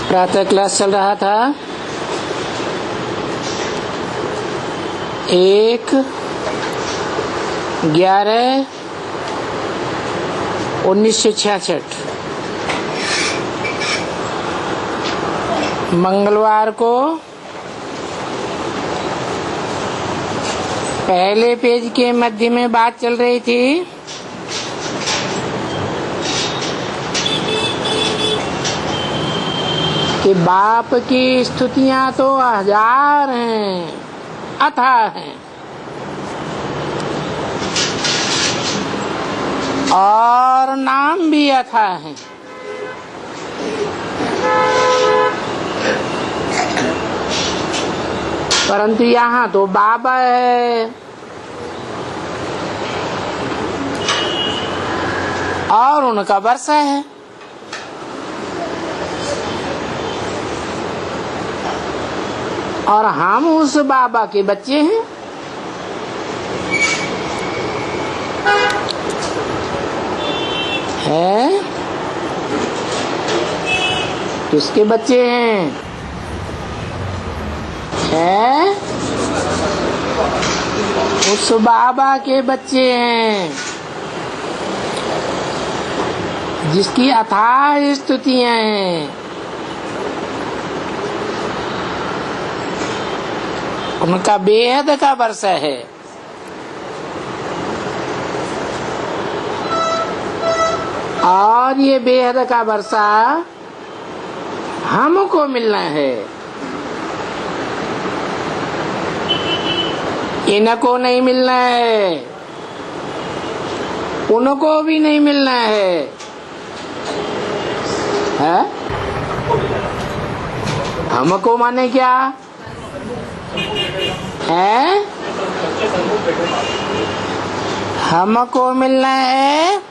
प्रातः क्लास चल रहा था 1/11/1966 मंगलवार को पहले पेज के मध्य में बात चल रही थी कि बाप की स्तुतियां तो 1000 हैं, अथाह हैं, और नाम भी अथाह हैं। परंतु यहाँ तो बाबा है और उनका वर्षा है। और हम उस बाबा के बच्चे हैं। हैं? किसके बच्चे हैं? हैं? उस बाबा के बच्चे हैं जिसकी अथाह स्तुतियां हैं। उनका बेहद का वर्षा है। और ये बेहद का वर्षा हमको मिलना है, इनको नहीं मिलना है, उनको भी नहीं मिलना है। हमको माने क्या है? हमको मिलना है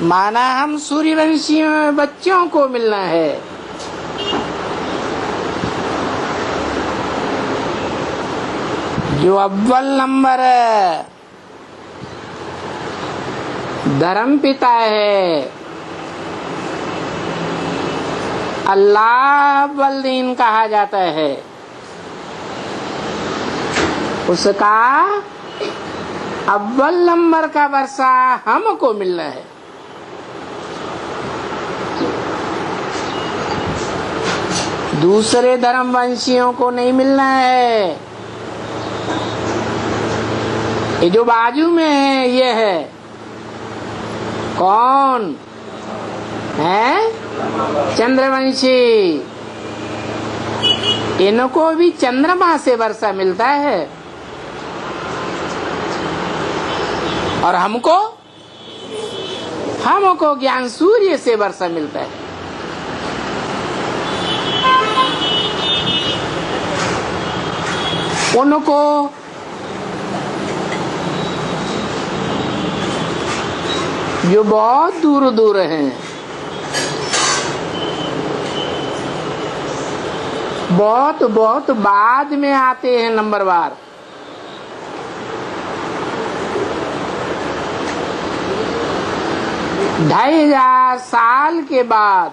माना हम सूर्यवंशियों बच्चों को मिलना है। जो अव्वल नंबर धर्म पिता है, अल्लाह अव्वल दीन कहा जाता है, उसका अव्वल नंबर का वर्षा हमको मिलना है। दूसरे धर्मवंशियों को नहीं मिलना है। ये जो बाजू में है ये है कौन है? चंद्रवंशी। इनको भी चंद्रमा से वर्षा मिलता है और हमको ज्ञान सूर्य से वर्षा मिलता है। उनको जो बहुत दूर दूर हैं, बहुत बाद में आते हैं नंबरवार। ढाई 2000 साल के बाद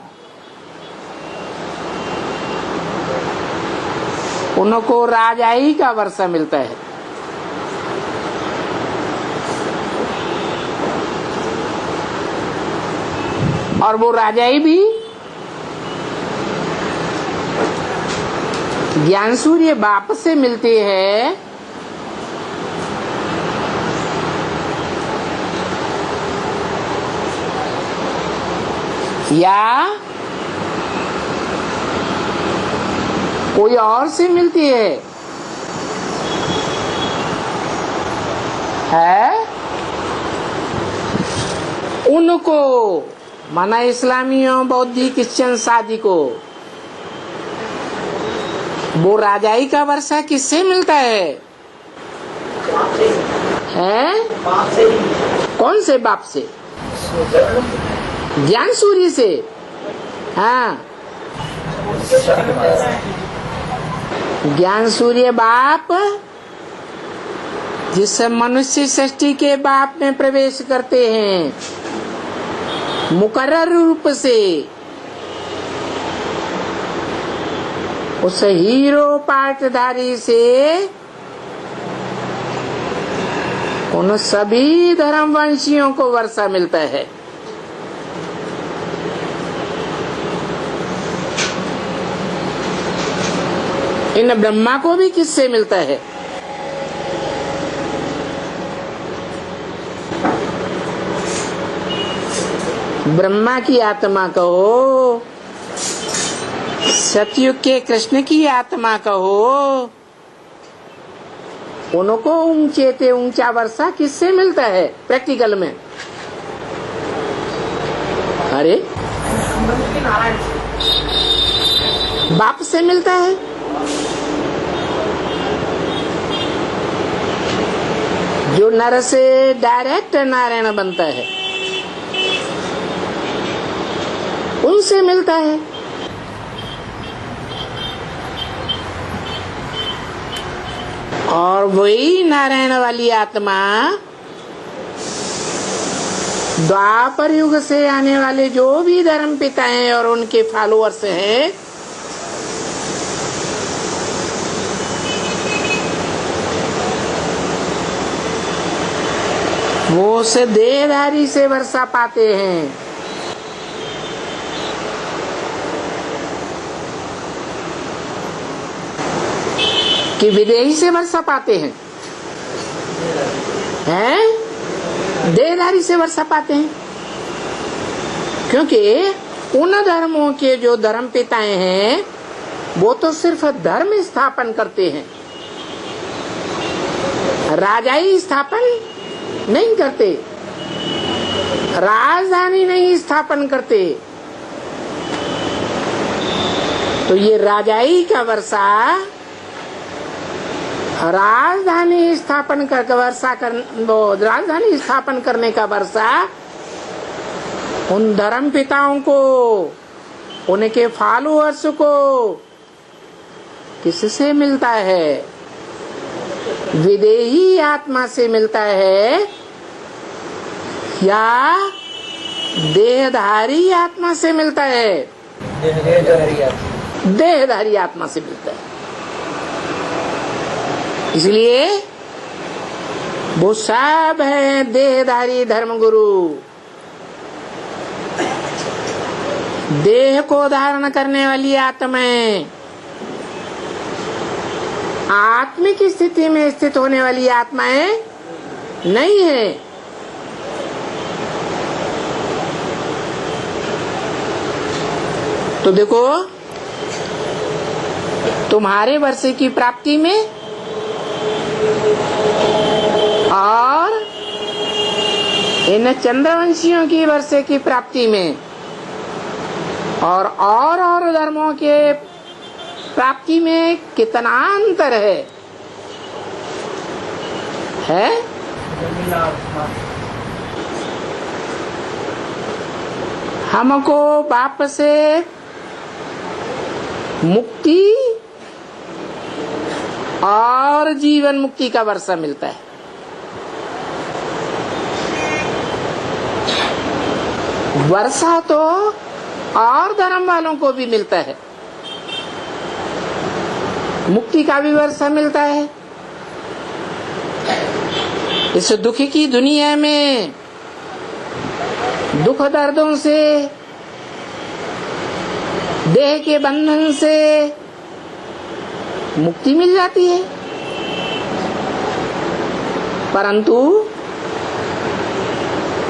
उनको राजाई का वर्षा मिलता है। और वो राजाई भी ज्ञान सूर्य बाप से मिलती है या कोई और से मिलती है? उनको माना इस्लामियों, बौद्धी, क्रिश्चियन शादी को वो राजाई का वर्षा किससे मिलता है? कौन से बाप से? ज्ञान सूर्य से। हाँ, ज्ञान सूर्य बाप जिस मनुष्य सृष्टि के बाप में प्रवेश करते हैं मुकर्रर रूप से, उस हीरो पाटधारी से उन सभी धर्मवंशियों को वर्षा मिलता है। इन ब्रह्मा को भी किससे मिलता है? ब्रह्मा की आत्मा कहो, सतयुग के कृष्ण की आत्मा कहो, उनको ऊंचे ते ऊंचा वर्षा किससे मिलता है प्रैक्टिकल में? अरे बाप से मिलता है। जो नर से डायरेक्ट नारायण बनता है उनसे मिलता है। और वही नारायण वाली आत्मा द्वापर युग से आने वाले जो भी धर्म पिता हैं और उनके फॉलोअर्स हैं, वो उस देहधारी से वर्षा पाते हैं। कि विदेही से वर्षा पाते हैं, देहधारी से वर्षा पाते हैं। क्योंकि उन धर्मों के जो धर्म पिताएं हैं वो तो सिर्फ धर्म स्थापन करते हैं, राजाई स्थापन नहीं करते, राजधानी नहीं स्थापन करते। तो ये राजाई का वर्षा, राजधानी स्थापन राजधानी स्थापन करने का वर्षा उन धर्म पिताओं को, उनके फॉलोअर्स को किससे मिलता है? विदेही आत्मा से मिलता है या देहधारी आत्मा से मिलता है? देहधारी आत्मा से मिलता है। इसलिए वो सब है देहधारी धर्मगुरु। देह को धारण करने वाली आत्माएं, आत्मिक स्थिति में स्थित होने वाली आत्माएं नहीं है। तो देखो, तुम्हारे वर्षे की प्राप्ति में और इन चंद्रवंशियों की वर्षे की प्राप्ति में और धर्मों के प्राप्ति में कितना अंतर है? हमको बाप से मुक्ति और जीवन मुक्ति का वर्षा मिलता है। वर्षा तो और धर्म वालों को भी मिलता है, मुक्ति का भी वर्षा मिलता है। इस दुख की दुनिया में दुख दर्दों से, देह के बंधन से मुक्ति मिल जाती है, परंतु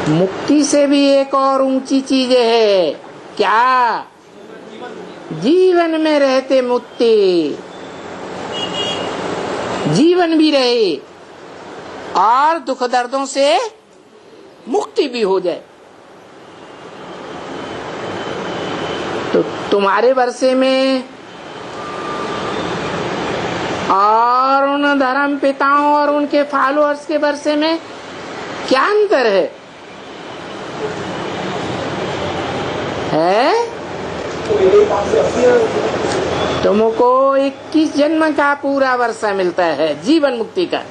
मुक्ति से भी एक और ऊंची चीज है। क्या? जीवन में रहते मुक्ति, जीवन भी रहे और दुख दर्दों से मुक्ति भी हो जाए। तो तुम्हारे वर्षे में और उन धर्म पिताओं और उनके फॉलोअर्स के वर्षे में क्या अंतर है? तुमको 21 जन्म का पूरा वर्षा मिलता है जीवन मुक्ति का।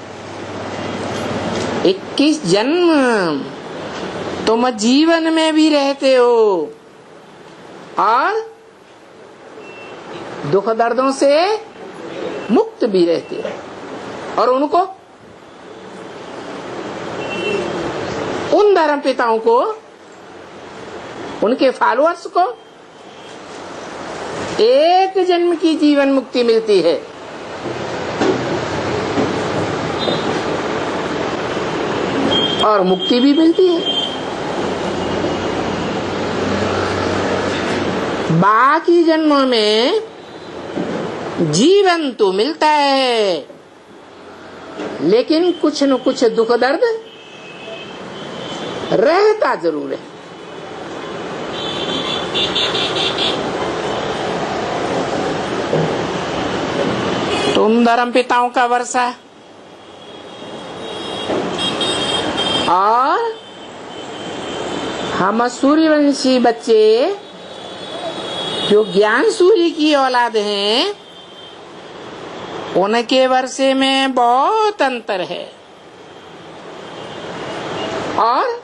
21 जन्म तुम जीवन में भी रहते हो और दुख दर्दों से मुक्त भी रहते हैं। और उनको, उन धर्म पिताओं को, उनके फॉलोअर्स को एक जन्म की जीवन मुक्ति मिलती है। और मुक्ति भी मिलती है। बाकी जन्मों में जीवन तो मिलता है, लेकिन कुछ न कुछ दुख दर्द रहता जरूर है। तुम धर्म पिताओं का वर्षा और हम सूर्यवंशी बच्चे जो ज्ञान सूर्य की औलाद हैं, उनके वर्षे में बहुत अंतर है। और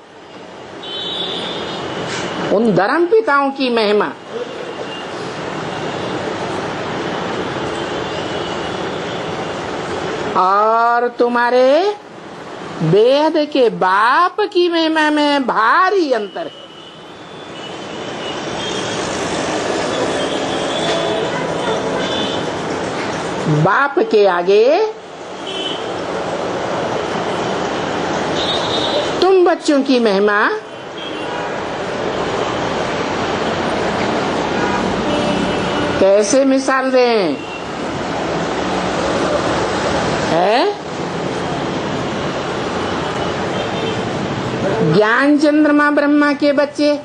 उन धर्म पिताओं की महिमा और तुम्हारे वेद के बाप की महिमा में भारी अंतर है। बाप के आगे तुम बच्चों की महिमा कैसे मिसाल दें? है ज्ञान चंद्रमा ब्रह्मा के बच्चे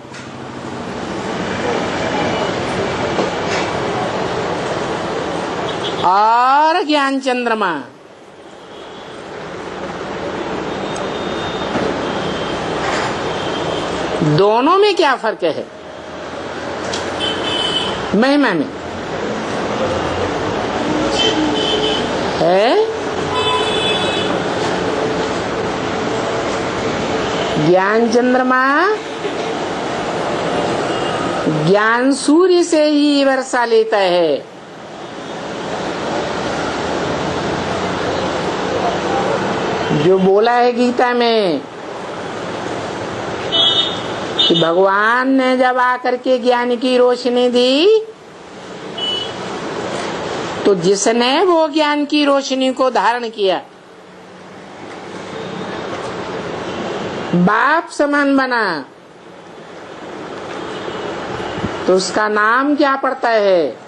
और ज्ञान चंद्रमा दोनों में क्या फर्क है? महिमा में है। ज्ञान चंद्रमा ज्ञान सूर्य से ही वर्षा लेता है। जो बोला है गीता में कि भगवान ने जब आकर के ज्ञान की रोशनी दी, तो जिसने वो ज्ञान की रोशनी को धारण किया, बाप समान बना, तो उसका नाम क्या पड़ता है?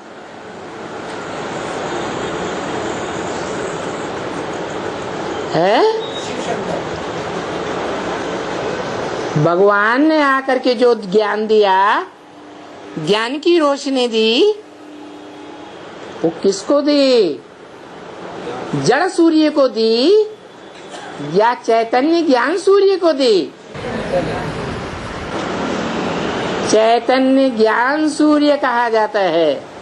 भगवान ने आकर के जो ज्ञान दिया, ज्ञान की रोशनी दी, वो किसको दी? जड़ सूर्य को दी या चैतन्य ज्ञान सूर्य को दी? चैतन्य ज्ञान सूर्य कहा जाता है।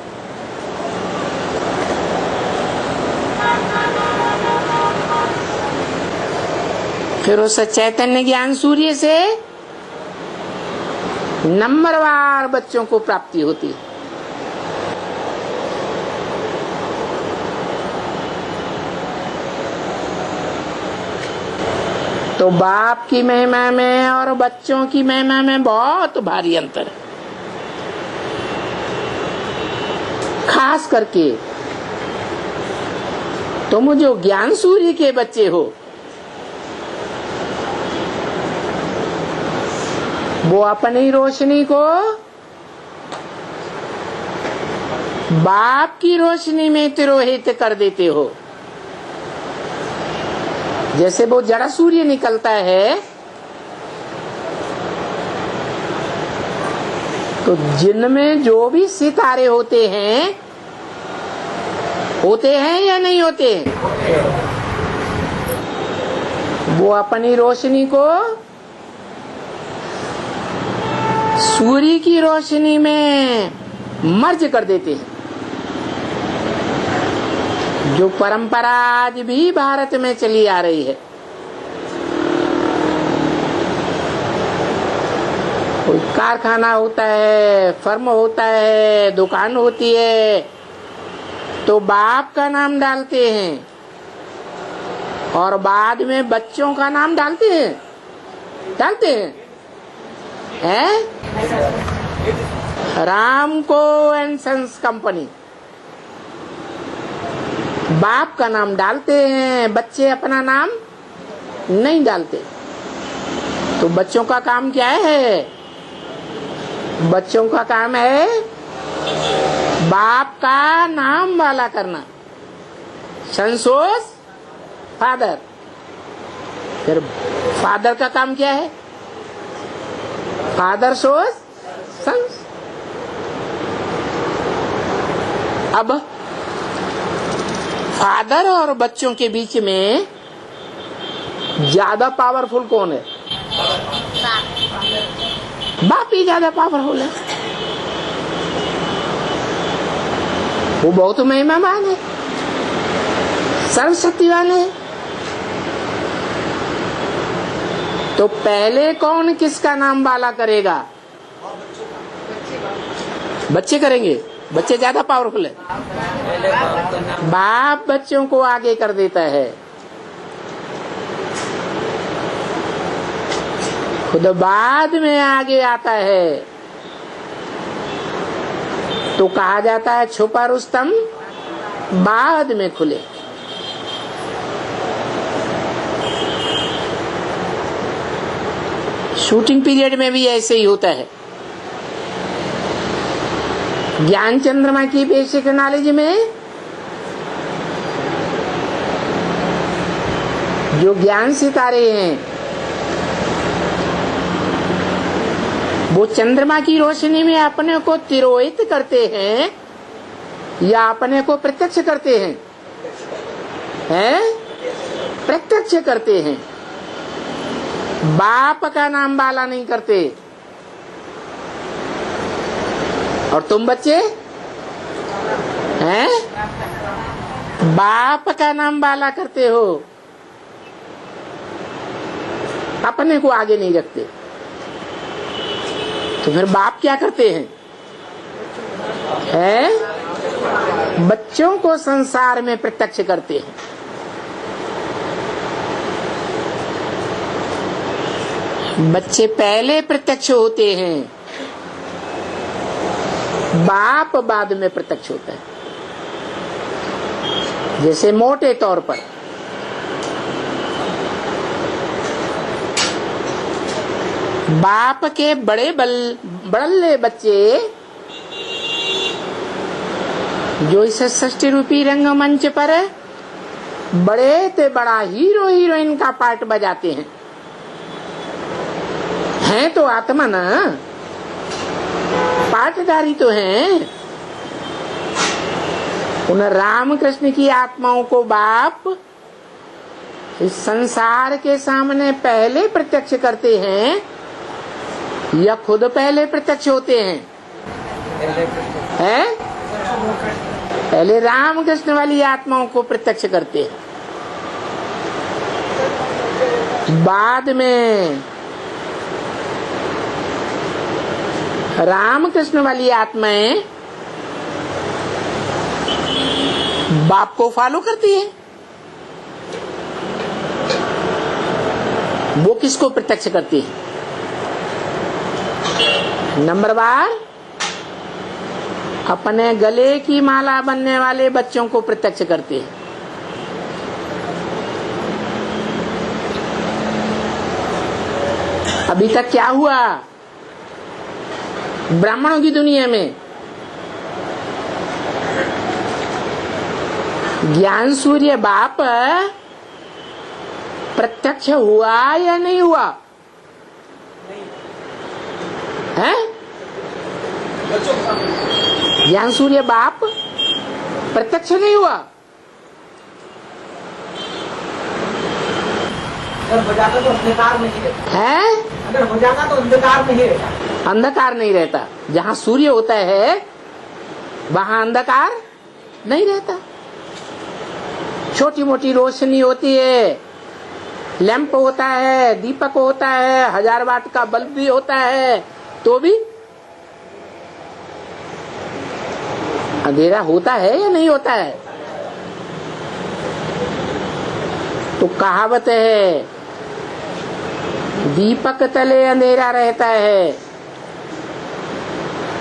फिर उस चैतन्य ज्ञान सूर्य से नंबरवार बच्चों को प्राप्ति होती है। तो बाप की महिमा में और बच्चों की महिमा में बहुत भारी अंतर है। खास करके तुम जो ज्ञान सूर्य के बच्चे हो, वो अपनी रोशनी को बाप की रोशनी में तिरोहित कर देते हो। जैसे वो जड़ा सूर्य निकलता है, तो जिनमें जो भी सितारे होते हैं या नहीं होते हैं, वो अपनी रोशनी को सूर्य की रोशनी में मर्ज कर देते हैं। जो परंपरा आज भी भारत में चली आ रही है। कोई कारखाना होता है, फर्म होता है, दुकान होती है, तो बाप का नाम डालते हैं और बाद में बच्चों का नाम डालते हैं, हैं? रामको एंड सन्स कंपनी बाप का नाम डालते हैं, बच्चे अपना नाम नहीं डालते। तो बच्चों का काम क्या है? बच्चों का काम है बाप का नाम वाला करना। संसोस फादर। फिर फादर का काम क्या है? फादर सोस सन्स। अब फादर और बच्चों के बीच में ज्यादा पावरफुल कौन है? बाप ही ज्यादा पावरफुल है। वो बहुत महिमावान है, सर्वशक्तिवान है। तो पहले कौन किसका नाम वाला करेगा? बच्चे करेंगे। बच्चे ज्यादा पावरफुल है। बाप बच्चों को आगे कर देता है, खुद बाद में आगे आता है। तो कहा जाता है छुपा रुस्तम बाद में खुले। शूटिंग पीरियड में भी ऐसे ही होता है। ज्ञान चंद्रमा की बेसिक नॉलेज में जो ज्ञान सितारे हैं वो चंद्रमा की रोशनी में अपने को तिरोहित करते हैं या अपने को प्रत्यक्ष करते हैं? प्रत्यक्ष करते हैं। बाप का नाम वाला नहीं करते। और तुम बच्चे हैं, बाप का नाम वाला करते हो, अपने को आगे नहीं रखते। तो फिर बाप क्या करते हैं? बच्चों को संसार में प्रत्यक्ष करते हैं। बच्चे पहले प्रत्यक्ष होते हैं, बाप बाद में प्रत्यक्ष होता है। जैसे मोटे तौर पर बाप के बड़े बड़े बच्चे जो इस षष्ठी रूपी रंगमंच पर बड़े ते बड़ा हीरो हीरोइन का पार्ट बजाते हैं तो आत्मा ना, पार्टदारी तो हैं। उन राम कृष्ण की आत्माओं को बाप इस संसार के सामने पहले प्रत्यक्ष करते हैं या खुद पहले प्रत्यक्ष होते हैं? पहले राम कृष्ण वाली आत्माओं को प्रत्यक्ष करते हैं, बाद में राम कृष्ण वाली आत्माएं बाप को फॉलो करती है। वो किसको प्रत्यक्ष करती है? नंबरवार अपने गले की माला बनने वाले बच्चों को प्रत्यक्ष करती है। अभी तक क्या हुआ ब्राह्मणों की दुनिया में? ज्ञान सूर्य बाप प्रत्यक्ष हुआ या नहीं हुआ? है? ज्ञान सूर्य बाप प्रत्यक्ष नहीं हुआ। अगर हो जाता तो अंधकार नहीं रहता है? अगर हो जाता तो अंधकार नहीं रहता। अंधकार नहीं रहता। जहाँ सूर्य होता है वहाँ अंधकार नहीं रहता। छोटी मोटी रोशनी होती है, लैंप होता है, दीपक होता है, 1000 वाट का बल्ब भी होता है, तो भी अंधेरा होता है या नहीं होता है? तो कहावत है, दीपक तले अंधेरा रहता है।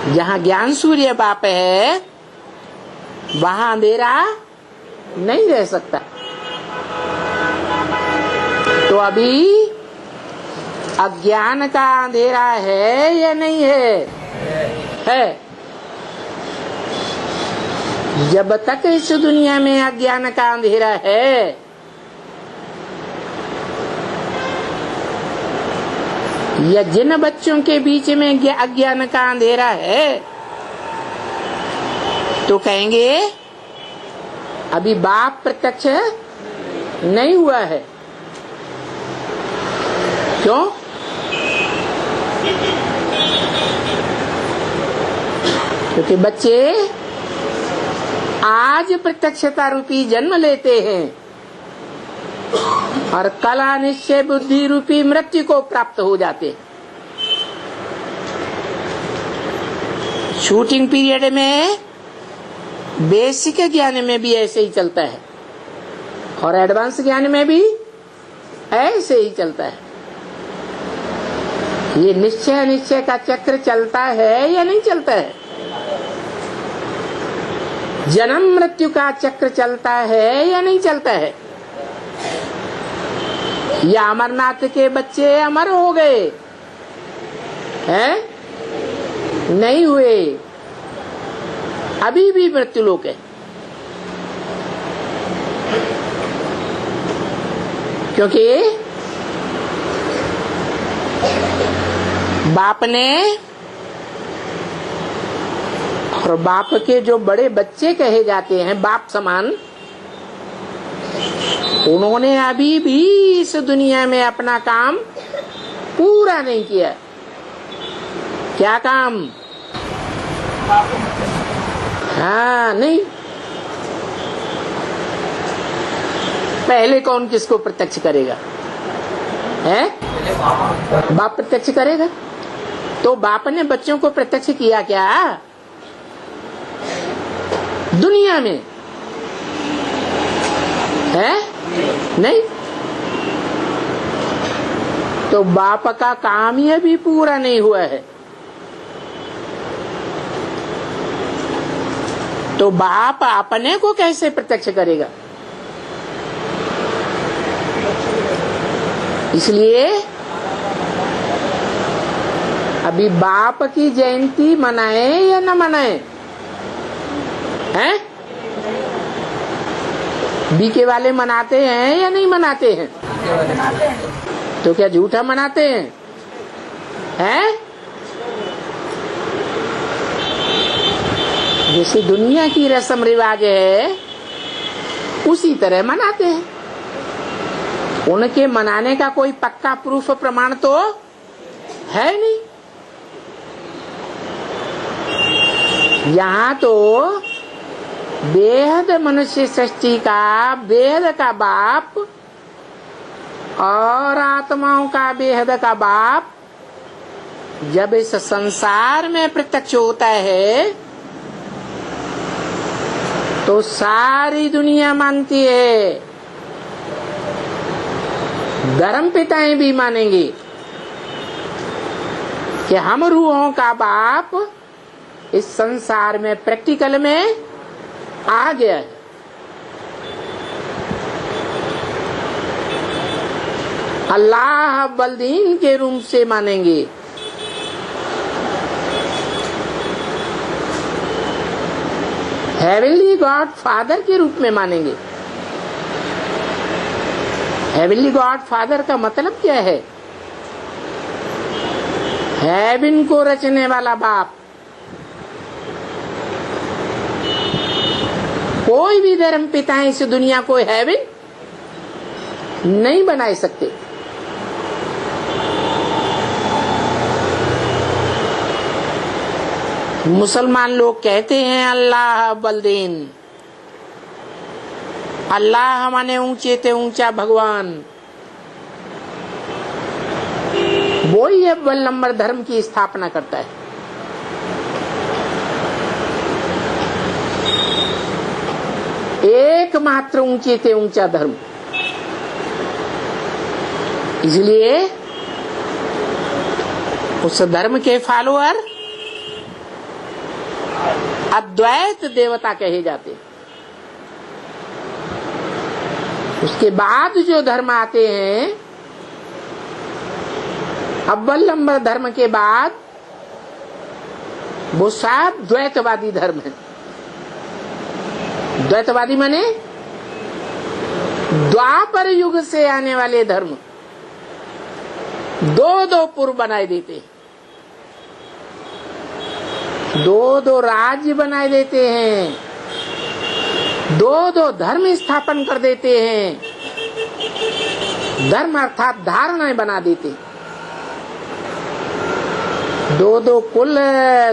जहाँ ज्ञान सूर्य बाप है वहाँ अंधेरा नहीं रह सकता। तो अभी अज्ञान का अंधेरा है या नहीं है? है। जब तक इस दुनिया में अज्ञान का अंधेरा है, या जिन बच्चों के बीच में अज्ञान का अंधेरा है, तो कहेंगे अभी बाप प्रत्यक्ष नहीं हुआ है। क्यों? क्योंकि बच्चे आज प्रत्यक्षता रूपी जन्म लेते हैं और कला निश्चय बुद्धि रूपी मृत्यु को प्राप्त हो जाते हैं। शूटिंग पीरियड में बेसिक ज्ञान में भी ऐसे ही चलता है और एडवांस ज्ञान में भी ऐसे ही चलता है। ये निश्चय का चक्र चलता है या नहीं चलता है? जन्म मृत्यु का चक्र चलता है या नहीं चलता है? या अमरनाथ के बच्चे अमर हो गए हैं? नहीं हुए, अभी भी मृत्यु लोक है। क्योंकि बाप ने और बाप के जो बड़े बच्चे कहे जाते हैं बाप समान, उन्होंने अभी भी इस दुनिया में अपना काम पूरा नहीं किया। क्या काम? हाँ, नहीं। पहले कौन किसको प्रत्यक्ष करेगा? है? बाप प्रत्यक्ष करेगा। तो बाप ने बच्चों को प्रत्यक्ष किया क्या दुनिया में? है? नहीं। तो बाप का काम ही अभी पूरा नहीं हुआ है। तो बाप अपने को कैसे प्रत्यक्ष करेगा? इसलिए अभी बाप की जयंती मनाए या न मनाए? हैं? बीके वाले मनाते हैं या नहीं मनाते हैं? तो क्या झूठा मनाते हैं? हैं? जैसे दुनिया की रस्म रिवाज है उसी तरह मनाते हैं। उनके मनाने का कोई पक्का प्रूफ प्रमाण तो है नहीं। यहाँ तो बेहद मनुष्य सृष्टि का बेहद का बाप और आत्माओं का बेहद का बाप जब इस संसार में प्रत्यक्ष होता है तो सारी दुनिया मानती है, धर्म पिताएं भी मानेंगे कि हम रूहों का बाप इस संसार में प्रैक्टिकल में आ गया है। अल्लाह बलदीन के रूप से मानेंगे। हेवनली गॉड फादर के रूप में मानेंगे। हेवनली गॉड फादर का मतलब क्या है? हेवन को रचने वाला बाप। कोई भी धर्म पिताएं इस दुनिया को हेवन नहीं बना सकते। मुसलमान लोग कहते हैं अल्लाह बलदीन। अल्लाह माने ऊंचे ते ऊंचा भगवान। वो ही अव्वल नंबर धर्म की स्थापना करता है। एकमात्र ऊंचे से ऊंचा धर्म। इसलिए उस धर्म के फॉलोअर अद्वैत देवता कहे जाते। उसके बाद जो धर्म आते हैं, अव्वल नंबर धर्म के बाद वो सब द्वैतवादी धर्म है। द्वैतवादी माने द्वापर युग से आने वाले धर्म, दो दो पुर बनाए देते हैं, दो दो राज्य बनाए देते हैं, दो दो धर्म स्थापन कर देते हैं, धर्म अर्थात धारणाएं बना देते हैं, दो दो कुल,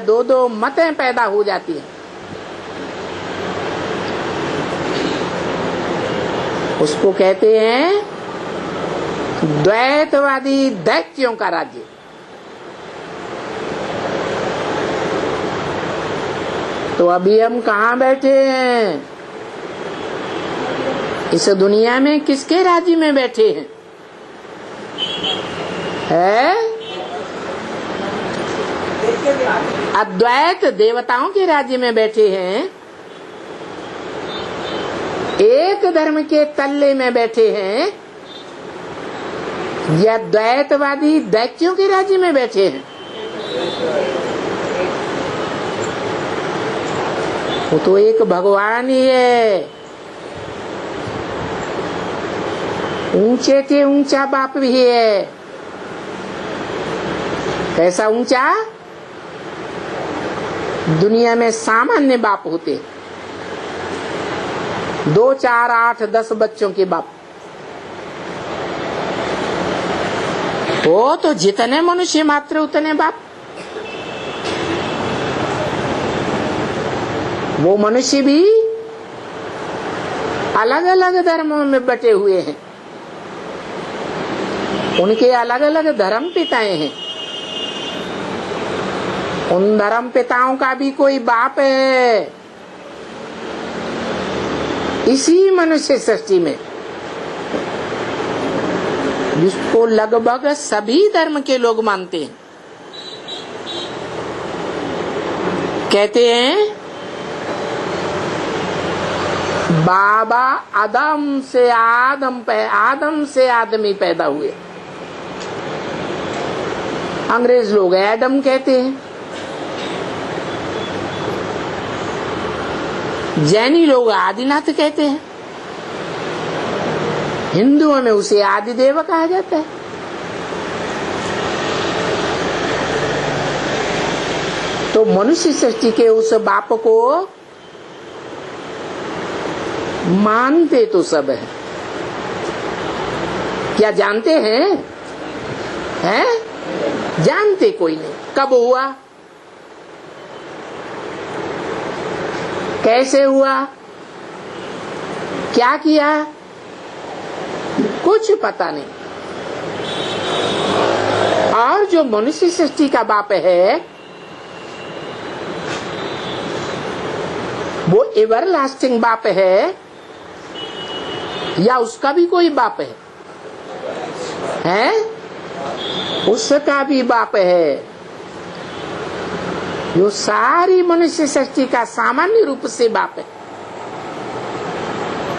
दो दो मतें पैदा हो जाती हैं। उसको कहते हैं द्वैतवादी दैत्यों का राज्य। तो अभी हम कहाँ बैठे हैं? इस दुनिया में किसके राज्य में बैठे हैं? है अद्वैत देवताओं के राज्य में बैठे हैं, एक धर्म के तल्ले में बैठे हैं, या द्वैतवादी दैत्यों के राज्य में बैठे हैं? वो तो एक भगवान ही है। ऊंचे से ऊंचा बाप भी है। कैसा ऊंचा? दुनिया में सामान्य बाप होते, 2, 4, 8, 10 बच्चों के बाप। वो तो जितने मनुष्य मात्र उतने बाप। वो मनुष्य भी अलग अलग धर्मों में बटे हुए हैं, उनके अलग अलग धर्म पिताएं हैं। उन धर्म पिताओं का भी कोई बाप है इसी मनुष्य सृष्टि में, जिसको लगभग सभी धर्म के लोग मानते हैं। कहते हैं बाबा आदम से आदम से आदमी पैदा हुए। अंग्रेज लोग एडम कहते हैं, जैनी लोग आदिनाथ कहते हैं, हिंदुओं में उसे आदिदेव कहा जाता है। तो मनुष्य सृष्टि के उस बाप को मानते तो सब है, क्या जानते हैं? हैं? जानते कोई नहीं। कब हुआ, कैसे हुआ, क्या किया, कुछ पता नहीं। और जो मनुष्य सृष्टि का बाप है वो एवरलास्टिंग बाप है, या उसका भी कोई बाप है? हैं? उसका भी बाप है, जो सारी मनुष्य सृष्टि का सामान्य रूप से बाप है,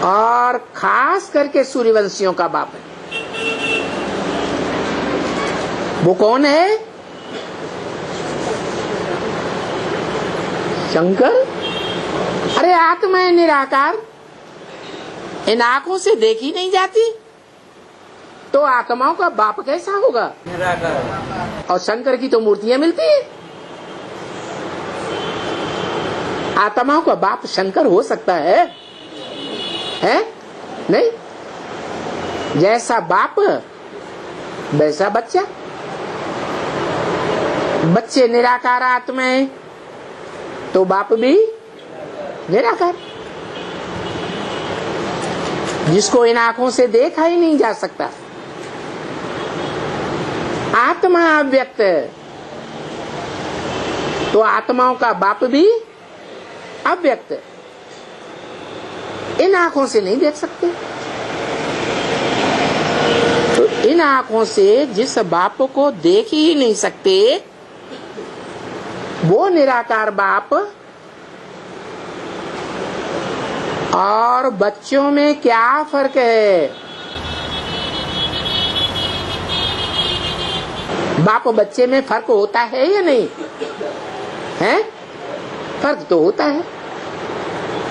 और खास करके सूर्यवंशियों का बाप है। वो कौन है? शंकर। अरे आत्मा है निराकार, इन आंखों से देखी नहीं जाती, तो आत्माओं का बाप कैसा होगा? निराकार। और शंकर की तो मूर्तियां मिलती है। आत्माओं का बाप शंकर हो सकता है? नहीं। जैसा बाप वैसा बच्चा। बच्चे निराकार आत्माएं, तो बाप भी निराकार, जिसको इन आंखों से देखा ही नहीं जा सकता। आत्मा अव्यक्त, तो आत्माओं का बाप भी अव्यक्त। इन आंखों से नहीं देख सकते। तो इन आंखों से जिस बाप को देख ही नहीं सकते, वो निराकार बाप और बच्चों में क्या फर्क है? बाप बच्चे में फर्क होता है या नहीं है? फर्क तो होता है।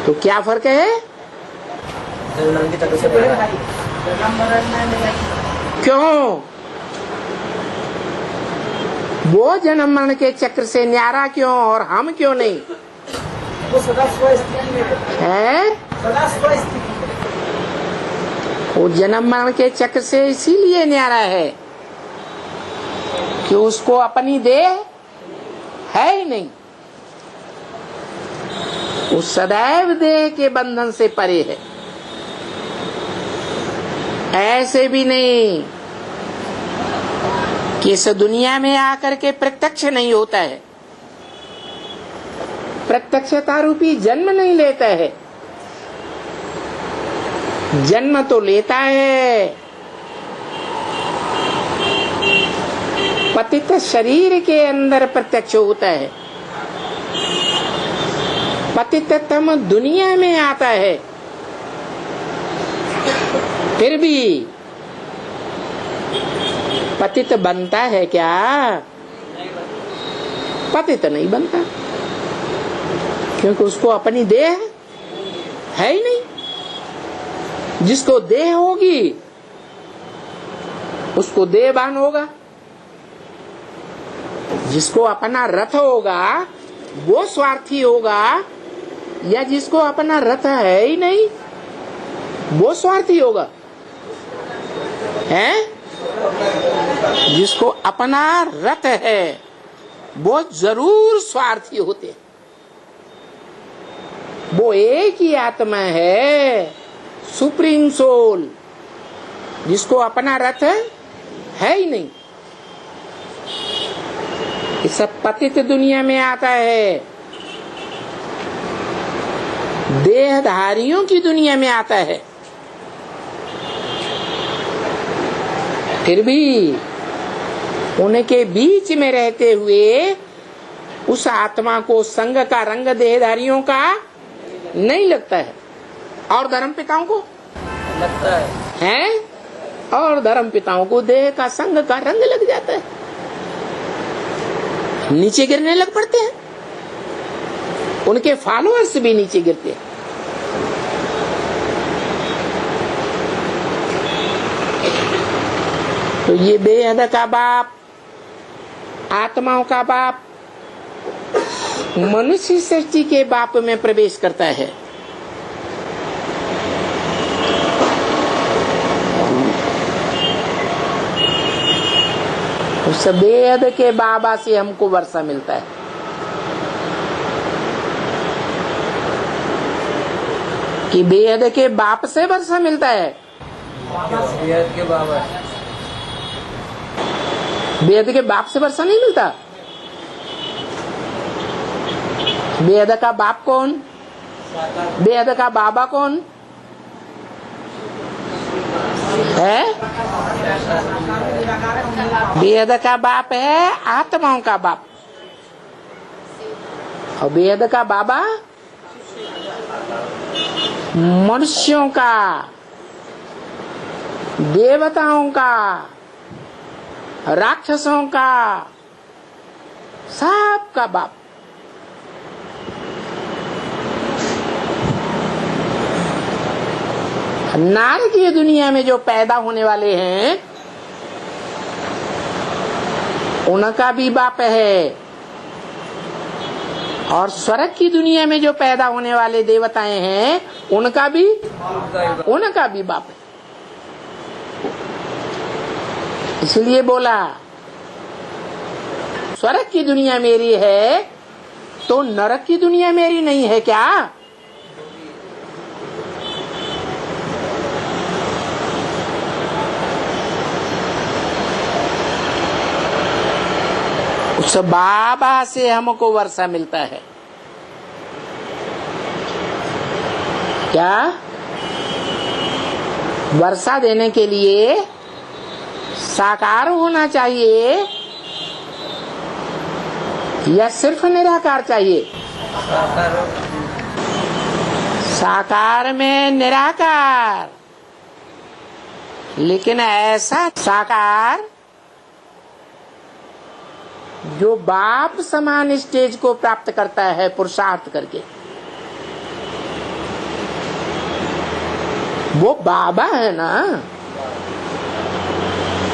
तो क्या फर्क है? क्यों? वो जन्म मरण के चक्र से न्यारा क्यों और हम क्यों नहीं? वो सदा स्वस्थिति में है। सदा स्वस्थिति में। वो जन्म मरण के चक्र से इसीलिए न्यारा है कि उसको अपनी देह है ही नहीं। वो सदैव देह के बंधन से परे है। ऐसे भी नहीं कि इस दुनिया में आकर के प्रत्यक्ष नहीं होता है, प्रत्यक्षता रूपी जन्म नहीं लेता है। जन्म तो लेता है, पतित शरीर के अंदर प्रत्यक्ष होता है, पतिततम दुनिया में आता है। फिर भी पतित बनता है क्या? पतित नहीं बनता, क्योंकि उसको अपनी देह है ही नहीं। जिसको देह होगी उसको देहवान होगा। जिसको अपना रथ होगा वो स्वार्थी होगा, या जिसको अपना रथ है ही नहीं वो स्वार्थी होगा? है? जिसको अपना रथ है वो जरूर स्वार्थी होते हैं। वो एक ही आत्मा है, सुप्रीम सोल, जिसको अपना रथ है ही नहीं। इस सब पतित दुनिया में आता है, देहधारियों की दुनिया में आता है। फिर भी उनके बीच में रहते हुए उस आत्मा को संग का रंग देहधारियों का नहीं लगता है। और धर्म पिताओं को लगता है, और धर्म पिताओं को देह का संग का रंग लग जाता है, नीचे गिरने लग पड़ते हैं। उनके फॉलोअर्स भी नीचे गिरते हैं। तो ये बेहद का बाप, आत्माओं का बाप, मनुष्य सृष्टि के बाप में प्रवेश करता है। उस बेहद के बाबा से हमको वर्षा मिलता है। कि बेहद के बाप से वर्षा मिलता है। बेहद के बाबा, बेहद के बाप से वर्षा नहीं मिलता। बेहद का बाप कौन? बेहद का बाबा कौन है? बेहद का बाप है आत्माओं का बाप, और बेहद का बाबा मनुष्यों का, देवताओं का, राक्षसों का, सबका बाप। नारकीय दुनिया में जो पैदा होने वाले हैं उनका भी बाप है, और स्वर्ग की दुनिया में जो पैदा होने वाले देवताएं हैं उनका भी बाप है। इसलिए बोला स्वर्ग की दुनिया मेरी है तो नरक की दुनिया मेरी नहीं है क्या? उस बाबा से हमको वर्षा मिलता है क्या? वर्षा देने के लिए साकार होना चाहिए या सिर्फ निराकार चाहिए? साकार में निराकार, लेकिन ऐसा साकार जो बाप समान स्टेज को प्राप्त करता है पुरुषार्थ करके, वो बाबा है ना।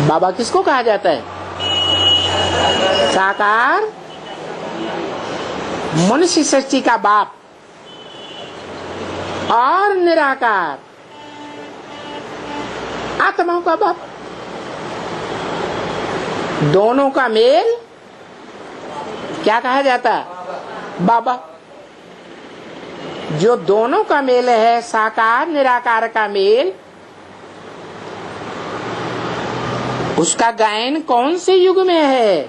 बाबा किसको कहा जाता है? साकार मनुष्य सृष्टि का बाप और निराकार आत्माओं का बाप, दोनों का मेल क्या कहा जाता है? बाबा। जो दोनों का मेल है, साकार निराकार का मेल, उसका गायन कौन से युग में है?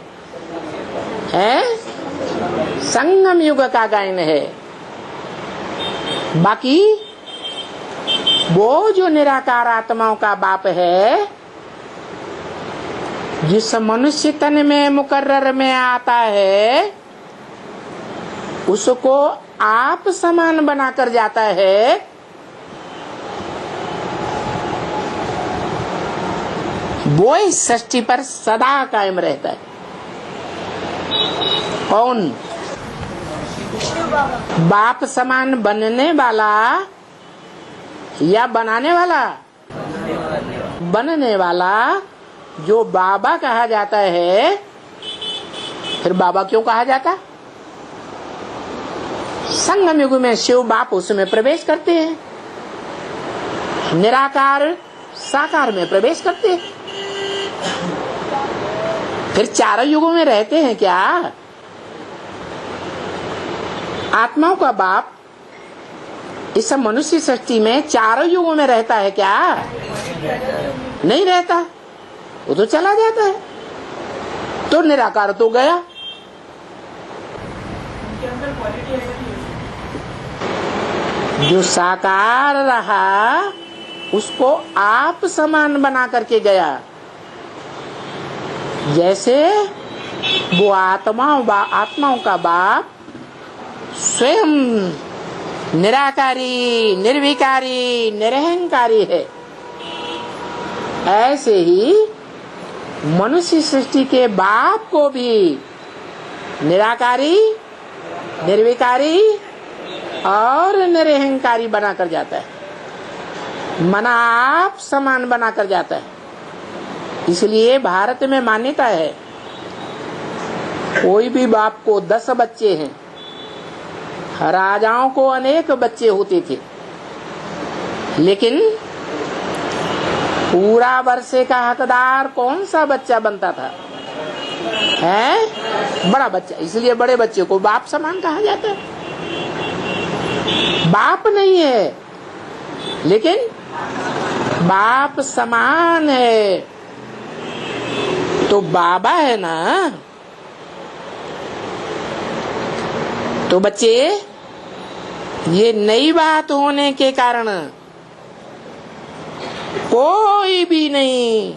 संगम युग का गायन है। बाकी वो जो निराकार आत्माओं का बाप है, जिस मनुष्य तन में मुकर्रर में आता है, उसको आप समान बनाकर जाता है। वो इस सृष्टि पर सदा कायम रहता है। कौन? बाप समान बनने वाला या बनाने वाला? बनने वाला जो बाबा कहा जाता है। फिर बाबा क्यों कहा जाता? संगम युग में शिव बाप उसमें प्रवेश करते हैं, निराकार साकार में प्रवेश करते हैं। फिर चारों युगों में रहते हैं क्या? आत्माओं का बाप इस मनुष्य सृष्टि में चारों युगों में रहता है क्या? नहीं रहता, वो तो चला जाता है। तो निराकार तो गया। जो साकार रहा उसको आप समान बना करके गया। जैसे वो आत्माओं का बाप स्वयं निराकारी, निर्विकारी, निरहंकारी है, ऐसे ही मनुष्य सृष्टि के बाप को भी निराकारी, निर्विकारी और निरहंकारी बनाकर जाता है, मना आप समान बनाकर जाता है। इसलिए भारत में मान्यता है, कोई भी बाप को 10 बच्चे हैं, राजाओं को अनेक बच्चे होते थे, लेकिन पूरा वर्षे का हकदार कौन सा बच्चा बनता था? है बड़ा बच्चा। इसलिए बड़े बच्चे को बाप समान कहा जाता है। बाप नहीं है, लेकिन बाप समान है। तो बाबा है ना। तो बच्चे, ये नई बात होने के कारण कोई भी नहीं,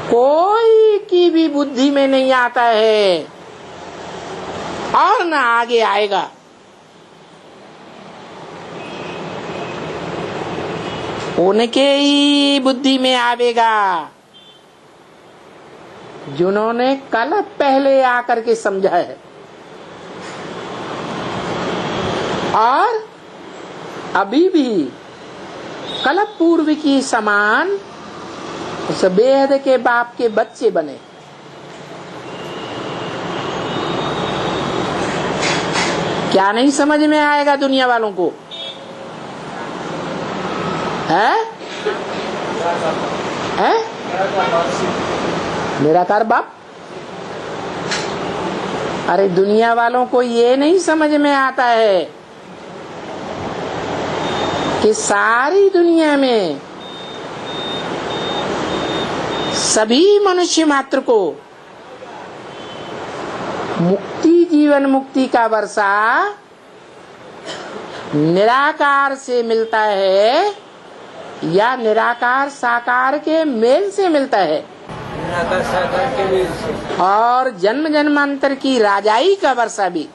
कोई की भी बुद्धि में नहीं आता है और न आगे आएगा। उनके ही बुद्धि में आवेगा जिन्होंने कल पहले आकर के समझा है और अभी भी कल पूर्व की समान उस बेहद के बाप के बच्चे बने। क्या नहीं समझ में आएगा दुनिया वालों को? है? निराकार बाप। अरे दुनिया वालों को ये नहीं समझ में आता है कि सारी दुनिया में सभी मनुष्य मात्र को मुक्ति, जीवन मुक्ति का वर्षा निराकार से मिलता है या निराकार साकार के मेल से मिलता है। निराकार साकार के मेल से। और जन्म जन्मांतर की राजाई का वर्षा भी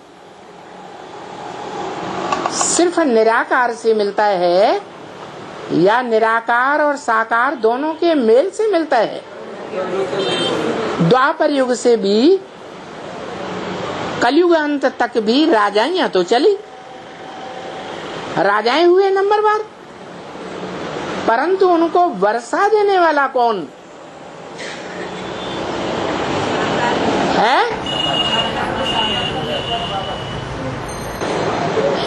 सिर्फ निराकार से मिलता है या निराकार और साकार दोनों के मेल से मिलता है। द्वापर युग से भी कलयुग अंत तक भी राजाइयां तो चली, राजाएं हुए नंबरवार, परंतु उनको वर्षा देने वाला कौन है?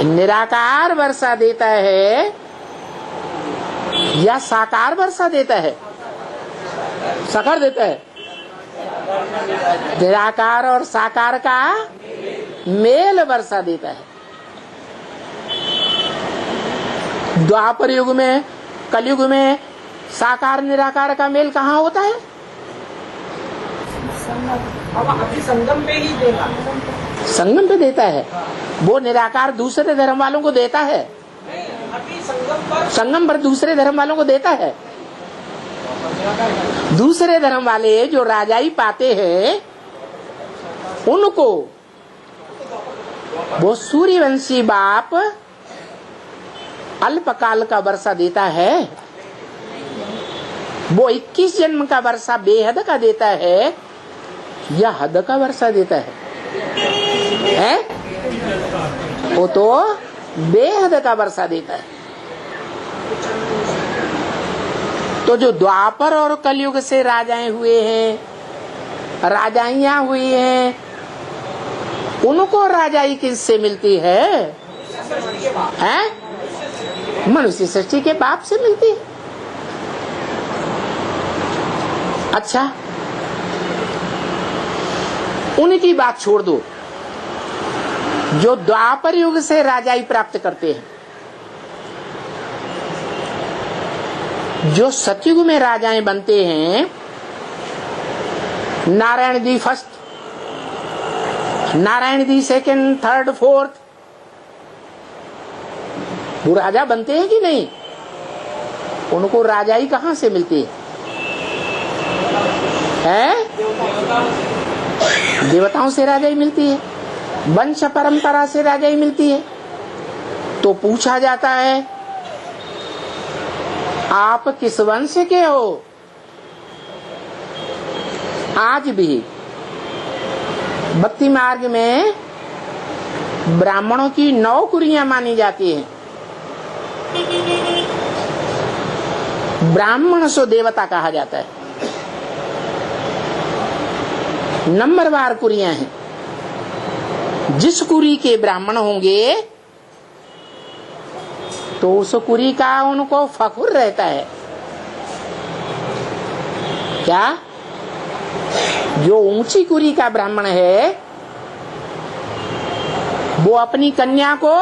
निराकार वर्षा देता है या साकार वर्षा देता है? साकार देता है। निराकार और साकार का मेल वर्षा देता है। द्वापर युग में कलयुग में साकार निराकार का मेल कहाँ होता है? अभी संगम पे ही देगा। संगम पे देता है। वो निराकार दूसरे धर्म वालों को देता है, अभी संगम पर दूसरे धर्म वालों को देता है। दूसरे धर्म वाले जो राजाई पाते हैं उनको वो सूर्यवंशी बाप अल्पकाल का वर्षा देता है। वो 21 जन्म का वर्षा बेहद का देता है या हद का वर्षा देता है? वो तो बेहद का वर्षा देता है। तो जो द्वापर और कलयुग से राजाएं हुए हैं, राजाइयां हुई हैं, उनको राजाई किससे मिलती है? मनुष्य सृष्टि के बाप से मिलती है। अच्छा, उनकी बात छोड़ दो। जो द्वापर युग से राजाई प्राप्त करते हैं, जो सतयुग में राजाएं बनते हैं, Narayan the first, Narayan the second, third, fourth, वो राजा बनते हैं कि नहीं? उनको राजाई कहां से मिलती है? देवताओं से राजाई मिलती है, वंश परंपरा से राजाई मिलती है। तो पूछा जाता है आप किस वंश के हो? आज भी भक्ति मार्ग में ब्राह्मणों की 9 कुरियां मानी जाती हैं। ब्राह्मण सो देवता कहा जाता है। नंबरवार कुरियां हैं। जिस कुरी के ब्राह्मण होंगे तो उस कुरी का उनको फखुर रहता है। क्या? जो ऊंची कुरी का ब्राह्मण है वो अपनी कन्या को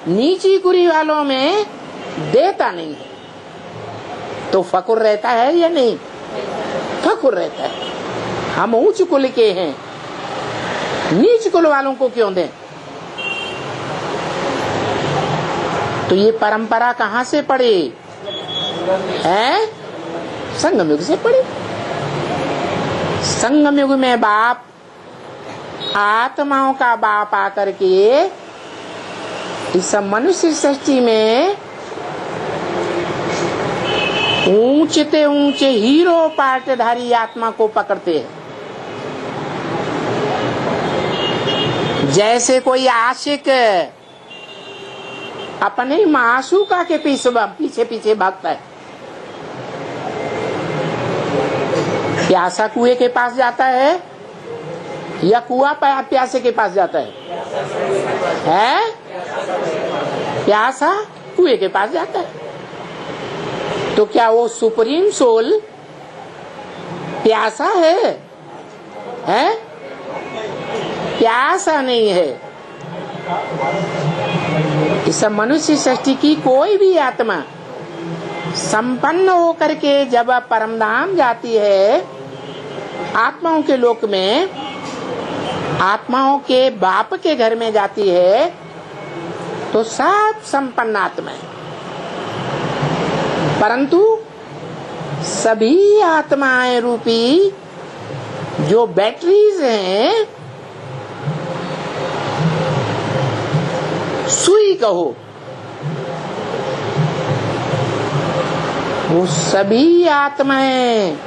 नीची कुरी वालों में देता नहीं है, तो फखुर रहता है या नहीं? फखुर रहता है। हम उच्च कुल के हैं, नीच कुल वालों को क्यों दें? तो ये परंपरा कहां से पड़ी है? संगम युग से पड़ी। संगम युग में बाप आत्माओं का बाप आकर के इस मनुष्य सृष्टि में ऊंचे ऊंचे हीरो पाटधारी आत्मा को पकड़ते हैं। जैसे कोई आशिक अपने मासूका के पीछे पीछे भागता है। प्यासा कुएं के पास जाता है या कुआं प्यासे के पास जाता है? प्यासा कुएं के पास जाता है। तो क्या वो सुप्रीम सोल प्यासा है? प्यासा नहीं है। इस मनुष्य सृष्टि की कोई भी आत्मा संपन्न होकर के जब परमधाम जाती है, आत्माओं के लोक में, आत्माओं के बाप के घर में जाती है, तो सब संपन्न आत्मा है। परंतु सभी आत्माएं रूपी जो बैटरीज हैं, सुई कहो, वो सभी आत्माएं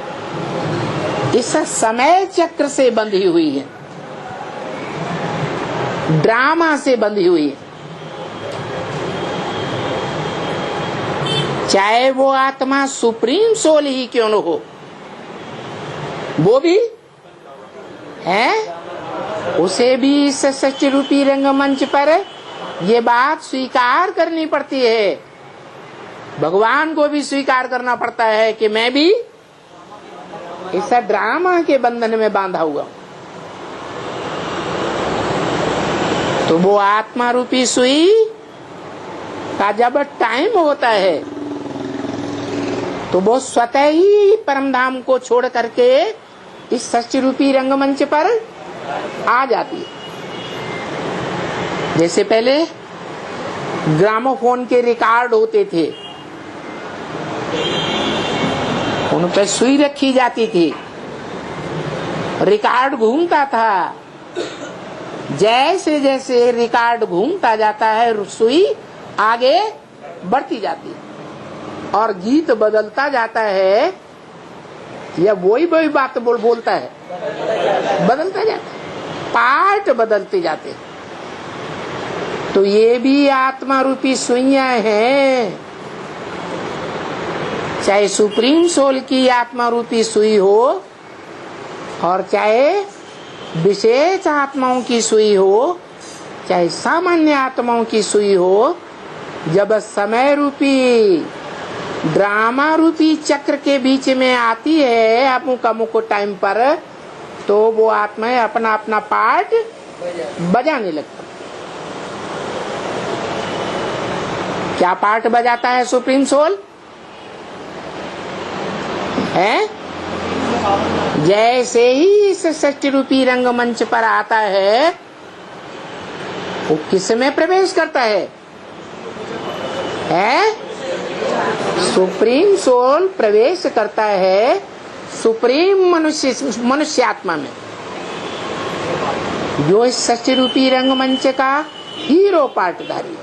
इस समय चक्र से बंधी हुई है, ड्रामा से बंधी हुई है। चाहे वो आत्मा सुप्रीम सोल ही क्यों न हो, वो भी है, उसे भी इस सच्च रूपी रंगमंच पर ये बात स्वीकार करनी पड़ती है। भगवान को भी स्वीकार करना पड़ता है कि मैं भी इस ड्रामा के बंधन में बांधा हुआ हूं। तो वो आत्मा रूपी सुई का जब टाइम होता है तो वो स्वतः ही परमधाम को छोड़ करके इस सच्च रूपी रंगमंच पर आ जाती है। जैसे पहले ग्रामोफोन के रिकॉर्ड होते थे, उन पे सुई रखी जाती थी, रिकॉर्ड घूमता था। जैसे जैसे रिकॉर्ड घूमता जाता है, सुई आगे बढ़ती जाती है और गीत बदलता जाता है, या वही बात बोलता है, बदलता जाता है, पार्ट बदलते जाते हैं। तो ये भी आत्मा रूपी सुइयां हैं, चाहे सुप्रीम सोल की आत्मा रूपी सुई हो और चाहे विशेष आत्माओं की सुई हो, चाहे सामान्य आत्माओं की सुई हो। जब समय रूपी ड्रामा रूपी चक्र के बीच में आती है अमुक अमुक टाइम पर, तो वो आत्माएं अपना अपना पार्ट बजाने लगता। क्या पार्ट बजाता है सुप्रीम सोल है? जैसे ही इस सच्च रूपी रंगमंच पर आता है, वो किस में प्रवेश करता है? सुप्रीम सोल प्रवेश करता है सुप्रीम मनुष्यात्मा में, जो इस सच्च रूपी रंगमंच का हीरो पार्टधारी।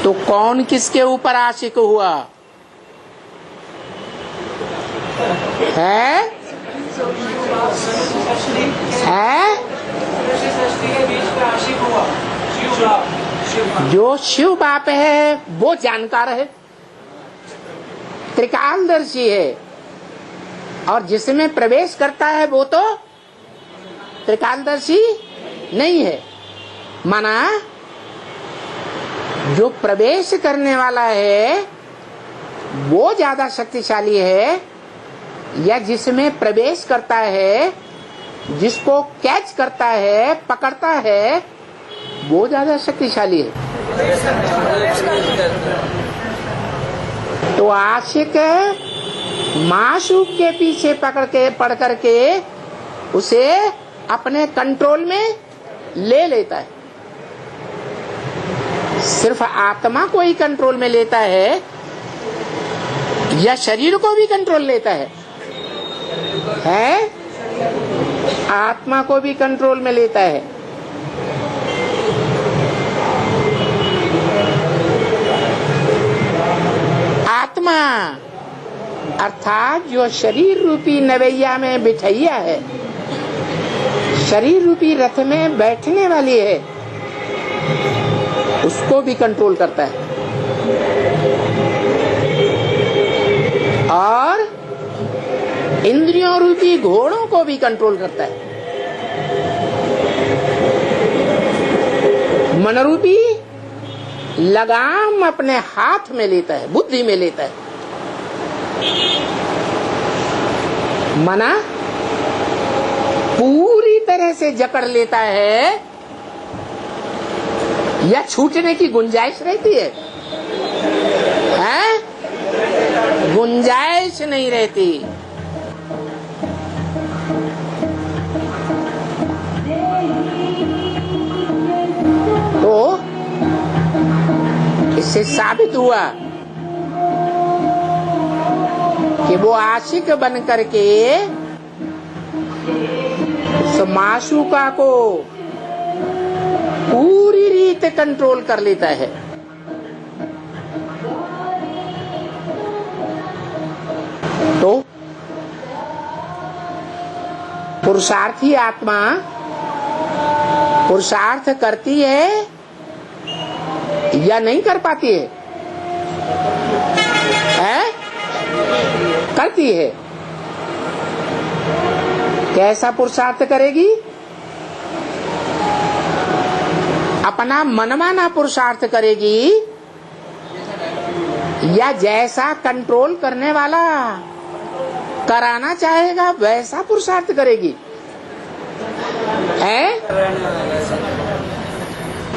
तो कौन किसके ऊपर आशिक हुआ है? जो शिव बाप है वो जानकार है, त्रिकालदर्शी है, और जिसमें प्रवेश करता है वो तो त्रिकालदर्शी नहीं है। माना जो प्रवेश करने वाला है वो ज्यादा शक्तिशाली है, या जिसमें प्रवेश करता है, जिसको कैच करता है, पकड़ता है, वो ज्यादा शक्तिशाली है। तो आशिक माशूक के पीछे पड़ करके उसे अपने कंट्रोल में ले लेता है। सिर्फ आत्मा को ही कंट्रोल में लेता है या शरीर को भी कंट्रोल लेता है? आत्मा को भी कंट्रोल में लेता है। आत्मा अर्थात जो शरीर रूपी नवैया में बिठैया है, शरीर रूपी रथ में बैठने वाली है, उसको भी कंट्रोल करता है। और इंद्रियों रूपी घोड़ों को भी कंट्रोल करता है। मन रूपी लगाम अपने हाथ में लेता है, बुद्धि में लेता है। मना पूरी तरह से जकड़ लेता है या छूटने की गुंजाइश रहती है? गुंजाइश नहीं रहती। तो इससे साबित हुआ कि वो आशिक बन करके उस माशूका को पूरी रीत कंट्रोल कर लेता है। तो पुरुषार्थी आत्मा पुरुषार्थ करती है या नहीं कर पाती है? करती है। कैसा पुरुषार्थ करेगी? अपना मनमाना पुरुषार्थ करेगी या जैसा कंट्रोल करने वाला कराना चाहेगा वैसा पुरुषार्थ करेगी? है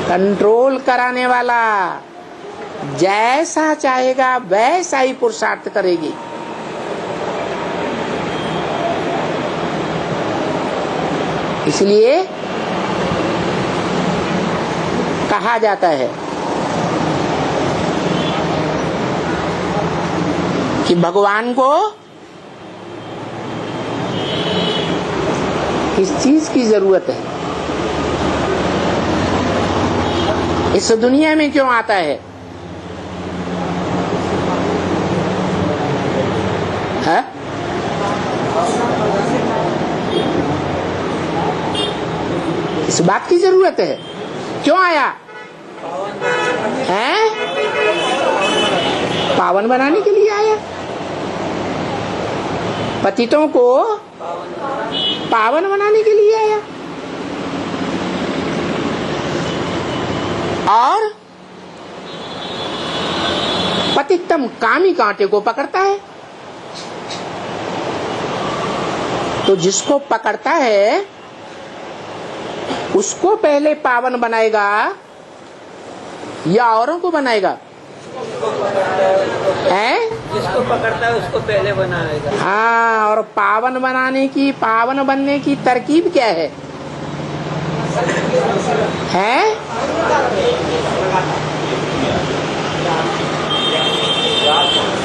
कंट्रोल कराने वाला जैसा चाहेगा वैसा ही पुरुषार्थ करेगी। इसलिए कहा जाता है कि भगवान को किस चीज की जरूरत है, इस दुनिया में क्यों आता है? इस बात की जरूरत है। क्यों आया है? पावन बनाने के लिए आया। पतितों को पावन बनाने के लिए आया। और पतितम कामी कांटे को पकड़ता है। तो जिसको पकड़ता है उसको पहले पावन बनाएगा या औरों को बनाएगा? है जिसको पकड़ता है उसको पहले बनाएगा। हाँ, और पावन बनाने की, पावन बनने की तरकीब क्या है?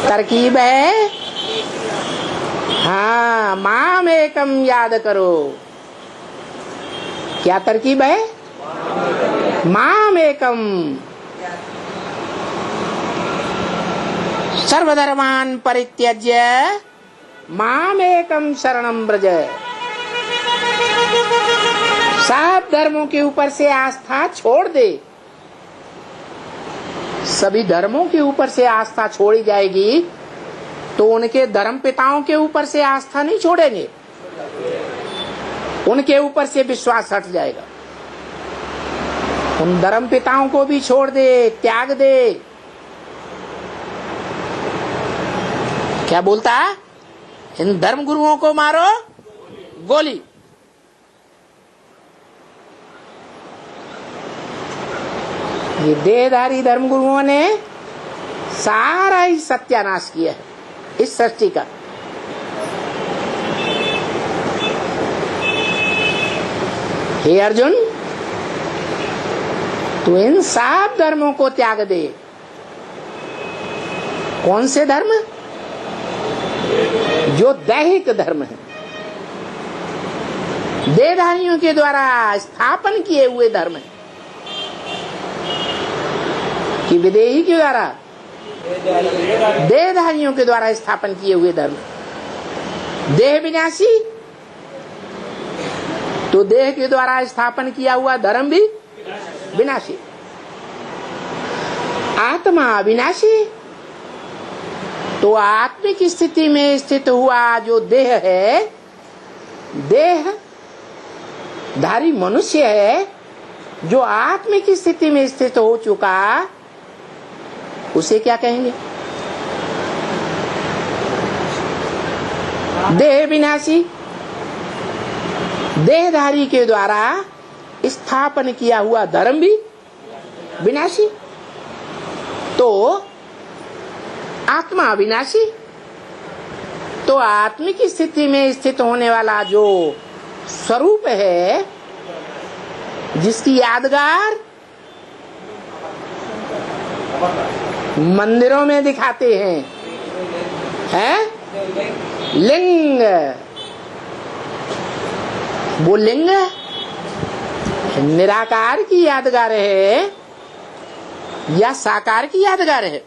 तरकीब है हाँ, माम एकम याद करो। क्या तरकीब है? माम एकम सर्वधर्मान परित्यज्य माम एकम शरणम व्रज। सब धर्मों के ऊपर से आस्था छोड़ दे। सभी धर्मों के ऊपर से आस्था छोड़ी जाएगी तो उनके धर्म पिताओं के ऊपर से आस्था नहीं छोड़ेंगे, उनके ऊपर से विश्वास हट जाएगा। उन धर्म पिताओं को भी छोड़ दे, त्याग दे। क्या बोलता? इन धर्म गुरुओं को मारो गोली। ये देहधारी धर्म गुरुओं ने सारा ही सत्यानाश किया है इस सृष्टि का। हे अर्जुन, तू इन सब धर्मों को त्याग दे। कौन से धर्म? जो दैहिक धर्म है, देहधारियों के द्वारा स्थापन किए हुए धर्म है कि विदेही के द्वारा, देहधारियों के द्वारा स्थापन किए हुए धर्म। देह विनाशी, तो देह के द्वारा स्थापन किया हुआ धर्म भी विनाशी। आत्मा अविनाशी, तो आत्मिक स्थिति में स्थित हुआ जो देह है, देह धारी मनुष्य है जो आत्मिक स्थिति में स्थित हो चुका, उसे क्या कहेंगे? देह विनाशी, देहधारी के द्वारा स्थापन किया हुआ धर्म भी विनाशी। तो आत्मा अविनाशी, तो आत्मिक स्थिति में स्थित होने वाला जो स्वरूप है, जिसकी यादगार मंदिरों में दिखाते हैं, हैं? लिंग। वो लिंग निराकार की यादगार है या साकार की यादगार है?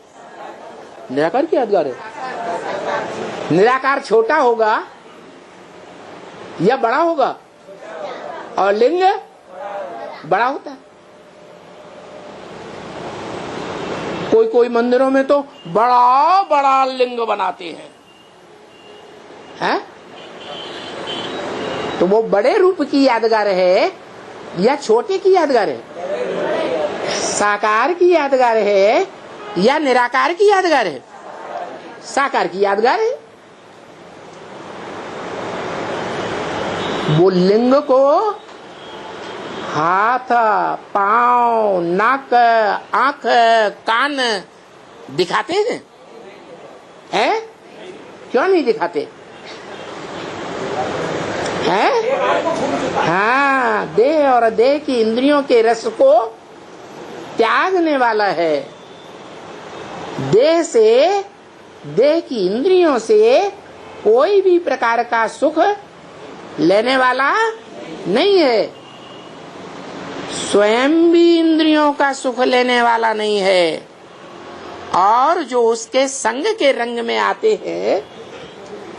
निराकार की यादगार है। निराकार छोटा होगा या बड़ा होगा, और लिंग बड़ा होता है। कोई कोई मंदिरों में तो बड़ा बड़ा लिंग बनाते हैं? तो वो बड़े रूप की यादगार है या छोटे की यादगार है? साकार की यादगार है या निराकार की यादगार है? साकार की यादगार है। वो लिंग को हाथ, पांव, नाक, आंख, कान दिखाते हैं? क्यों नहीं दिखाते हैं? हाँ, देह और देह की इंद्रियों के रस को त्यागने वाला है। देह से, देह की इंद्रियों से कोई भी प्रकार का सुख लेने वाला नहीं है। स्वयं भी इंद्रियों का सुख लेने वाला नहीं है, और जो उसके संग के रंग में आते हैं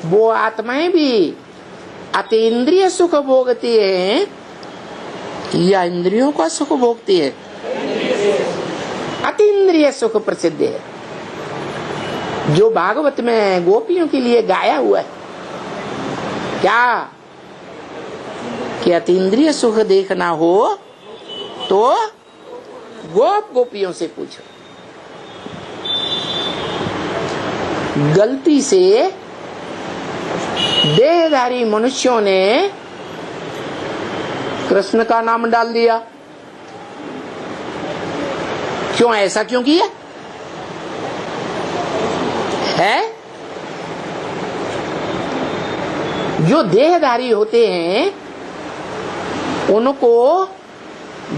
वो आत्माएं भी अतीन्द्रिय सुख भोगती है या इंद्रियों का सुख भोगती है? अतीन्द्रिय सुख प्रसिद्ध है, जो भागवत में गोपियों के लिए गाया हुआ है। क्या कि अतीन्द्रिय सुख देखना हो तो गोप गोपियों से पूछो। गलती से देहधारी मनुष्यों ने कृष्ण का नाम डाल दिया। क्यों, ऐसा क्यों किया है? जो देहधारी होते हैं उनको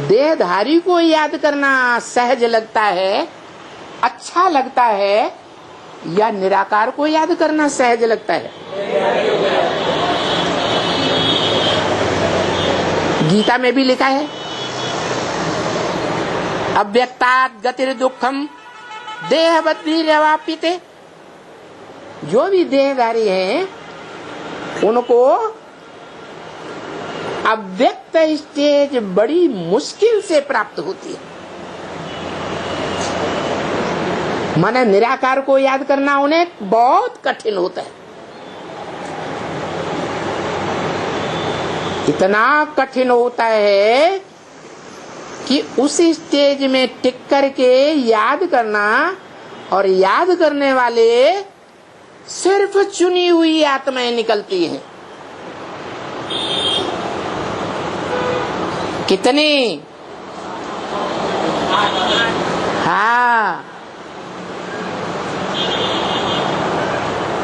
देहधारी को याद करना सहज लगता है, अच्छा लगता है, या निराकार को याद करना सहज लगता है? गीता में भी लिखा है, अव्यक्तात् गतिर दुखम देहवद्भिर्यवाप्यते। जो भी देहधारी हैं उनको अव्यक्त स्टेज बड़ी मुश्किल से प्राप्त होती है। माने निराकार को याद करना उन्हें बहुत कठिन होता है। इतना कठिन होता है कि उस स्टेज में टिक करके याद करना, और याद करने वाले सिर्फ चुनी हुई आत्माएं निकलती हैं। कितनी? हाँ,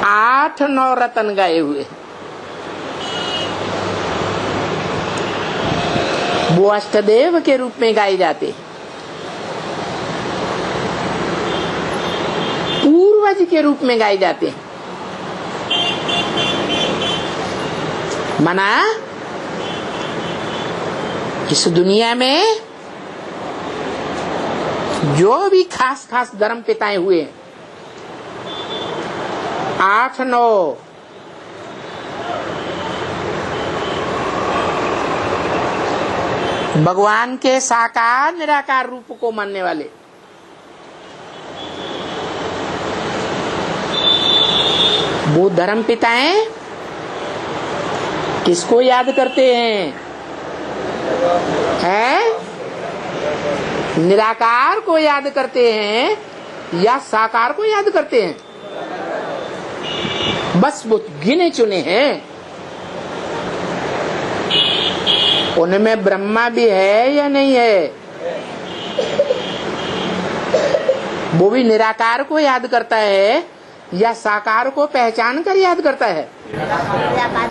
8-9 रतन गए हुए। वो अष्टदेव के रूप में गाए जाते, पूर्वज के रूप में गाए जाते हैं। मना इस दुनिया में जो भी खास खास धर्म पिताएं हुए 8-9 भगवान के साकार निराकार रूप को मानने वाले, वो धर्म पिताएं किसको याद करते हैं? निराकार को याद करते हैं या साकार को याद करते हैं? बस वो गिने चुने हैं। उनमें ब्रह्मा भी है या नहीं है? वो भी निराकार को याद करता है या साकार को पहचान कर याद करता है?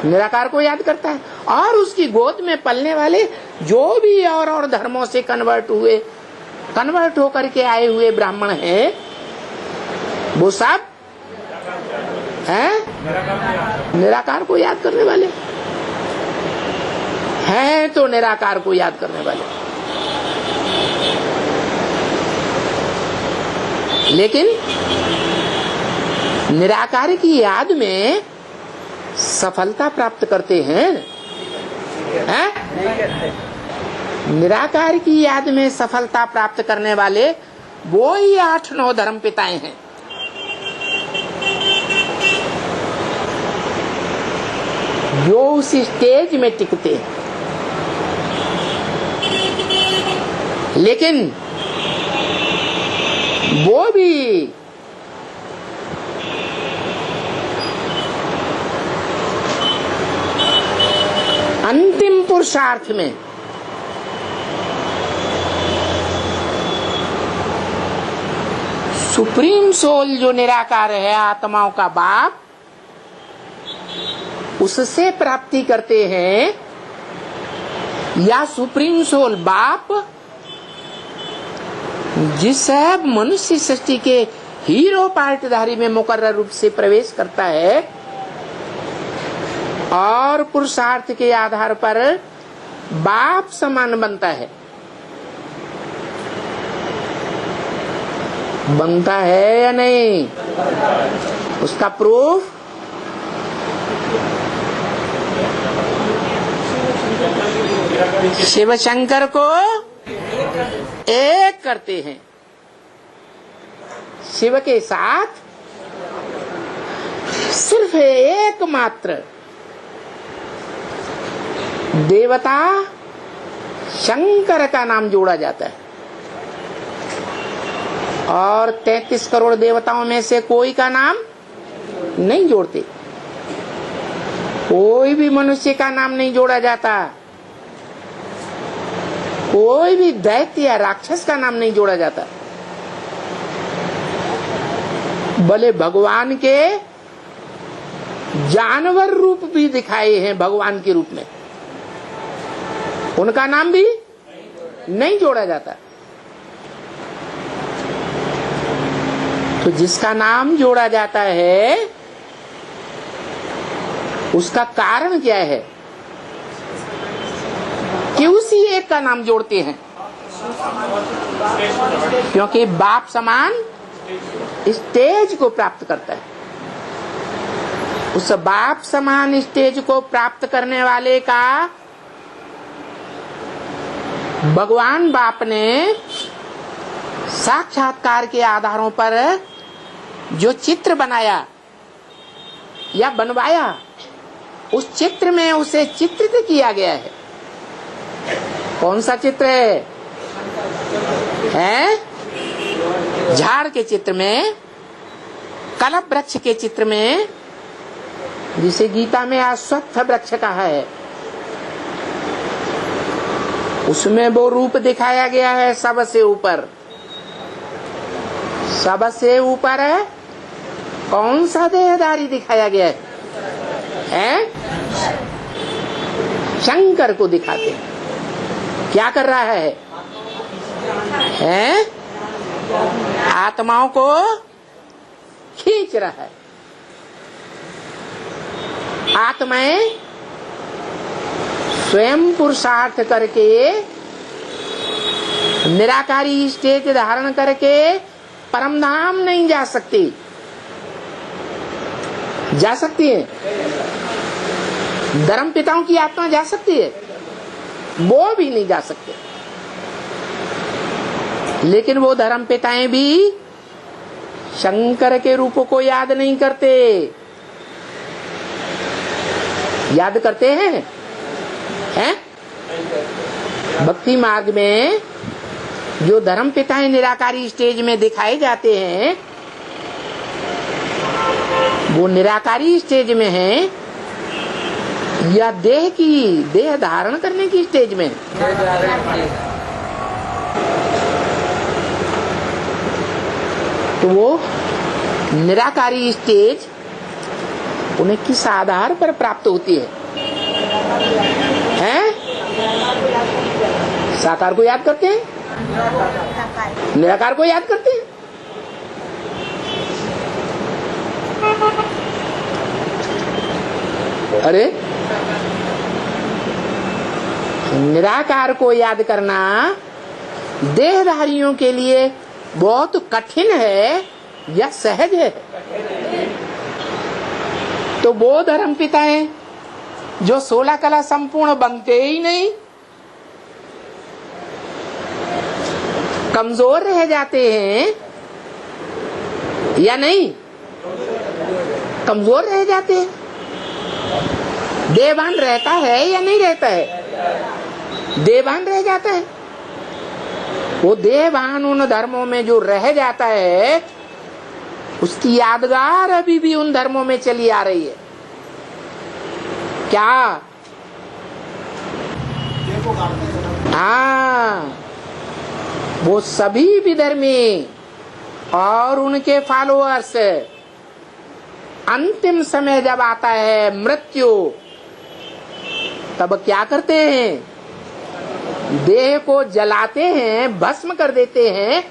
निराकार को याद करता है। और उसकी गोद में पलने वाले जो भी और धर्मों से कन्वर्ट होकर के आए हुए ब्राह्मण हैं, वो सब हैं निराकार को याद करने वाले हैं, तो निराकार को याद करने वाले। लेकिन निराकार की याद में सफलता प्राप्त करते हैं, निराकार की याद में सफलता प्राप्त करने वाले वो ही 8-9 धर्म पिताएं हैं। जो उस स्टेज में टिकते हैं। लेकिन वो भी अंतिम पुरुषार्थ में सुप्रीम सोल जो निराकार है, आत्माओं का बाप, उससे प्राप्ति करते हैं, या सुप्रीम सोल बाप जिस मनुष्य सृष्टि के हीरो पार्टधारी में मुकर्रर रूप से प्रवेश करता है और पुरुषार्थ के आधार पर बाप समान बनता है। बनता है या नहीं? उसका प्रूफ शिव शंकर को एक करते हैं। शिव के साथ सिर्फ एकमात्र देवता शंकर का नाम जोड़ा जाता है, और 33 करोड़ देवताओं में से कोई का नाम नहीं जोड़ते। कोई भी मनुष्य का नाम नहीं जोड़ा जाता, कोई भी दैत्य या राक्षस का नाम नहीं जोड़ा जाता। भले भगवान के जानवर रूप भी दिखाए हैं भगवान के रूप में, उनका नाम भी नहीं जोड़ा जाता। तो जिसका नाम जोड़ा जाता है उसका कारण क्या है कि उसी एक का नाम जोड़ते हैं? क्योंकि बाप समान स्टेज को प्राप्त करता है। उस बाप समान स्टेज को प्राप्त करने वाले का भगवान बाप ने साक्षात्कार के आधारों पर जो चित्र बनाया या बनवाया, उस चित्र में उसे चित्रित किया गया है। कौन सा चित्र है? झाड़ के चित्र में, कल्प वृक्ष के चित्र में, जिसे गीता में अश्वत्थ वृक्ष कहा है, उसमें वो रूप दिखाया गया है सबसे ऊपर। सबसे ऊपर है कौन सा देहधारी दिखाया गया है? शंकर को दिखाते हैं। क्या कर रहा है? आत्माओं को खींच रहा है। आत्माएं स्वयं पुरुषार्थ करके निराकारी स्टेज धारण करके परम धाम नहीं जा सकती। जा सकती है? धर्म पिताओं की आत्मा जा सकती है? वो भी नहीं जा सकते। लेकिन वो धर्म पिताएं भी शंकर के रूप को याद नहीं करते। याद करते हैं? भक्ति मार्ग में जो धर्म पिताएं निराकारी स्टेज में दिखाए जाते हैं, वो निराकारी स्टेज में है या देह धारण करने की स्टेज में? तो वो निराकारी स्टेज उन्हें किस आधार पर प्राप्त होती है? साकार को याद करते हैं, निराकार को याद करते हैं। अरे निराकार को याद करना देहधारियों के लिए बहुत कठिन है या सहज है? तो वो धर्म पिता हैं जो 16 कला संपूर्ण बनते ही नहीं, कमजोर रह जाते हैं या नहीं? कमजोर रह जाते हैं। देहभान रहता है या नहीं रहता है? देहभान रह जाता है। वो देहभान उन धर्मों में जो रह जाता है उसकी यादगार अभी भी उन धर्मों में चली आ रही है। क्या? हाँ, वो सभी विधर्मी और उनके फॉलोअर्स अंतिम समय जब आता है मृत्यु, तब क्या करते हैं? देह को जलाते हैं, भस्म कर देते हैं,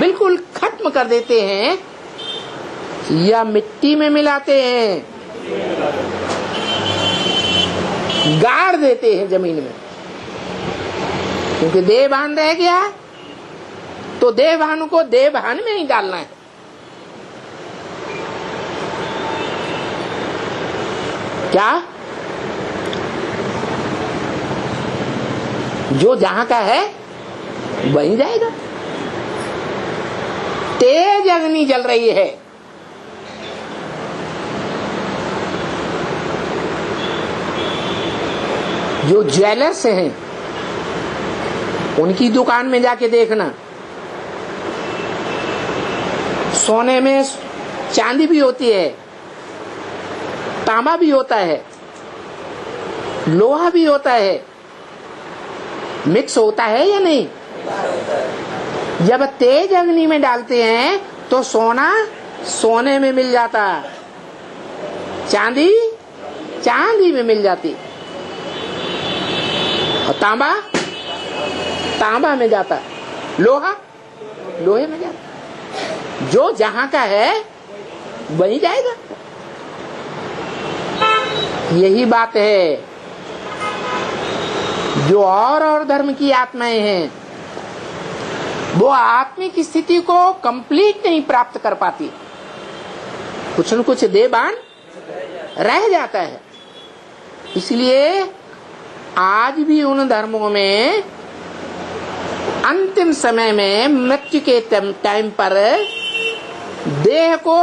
बिल्कुल खत्म कर देते हैं, या मिट्टी में मिलाते हैं, गाड़ देते हैं जमीन में। क्योंकि देहभान रह गया तो देहभान को देहभान में ही डालना है। क्या? जो जहां का है वहीं जाएगा। तेज अग्नि जल रही है, जो ज्वेलर्स हैं उनकी दुकान में जाके देखना, सोने में चांदी भी होती है, तांबा भी होता है, लोहा भी होता है, मिक्स होता है या नहीं? जब तेज अग्नि में डालते हैं तो सोना सोने में मिल जाता, चांदी चांदी में मिल जाती, और तांबा तांबा में जाता, लोहा लोहे में जाता। जो जहां का है वहीं जाएगा। यही बात है जो और धर्म की आत्माएं हैं, वो आत्मिक स्थिति को कंप्लीट नहीं प्राप्त कर पाती, कुछ न कुछ देहभान रह जाता है। इसलिए आज भी उन धर्मों में अंतिम समय में मृत्यु के टाइम पर देह को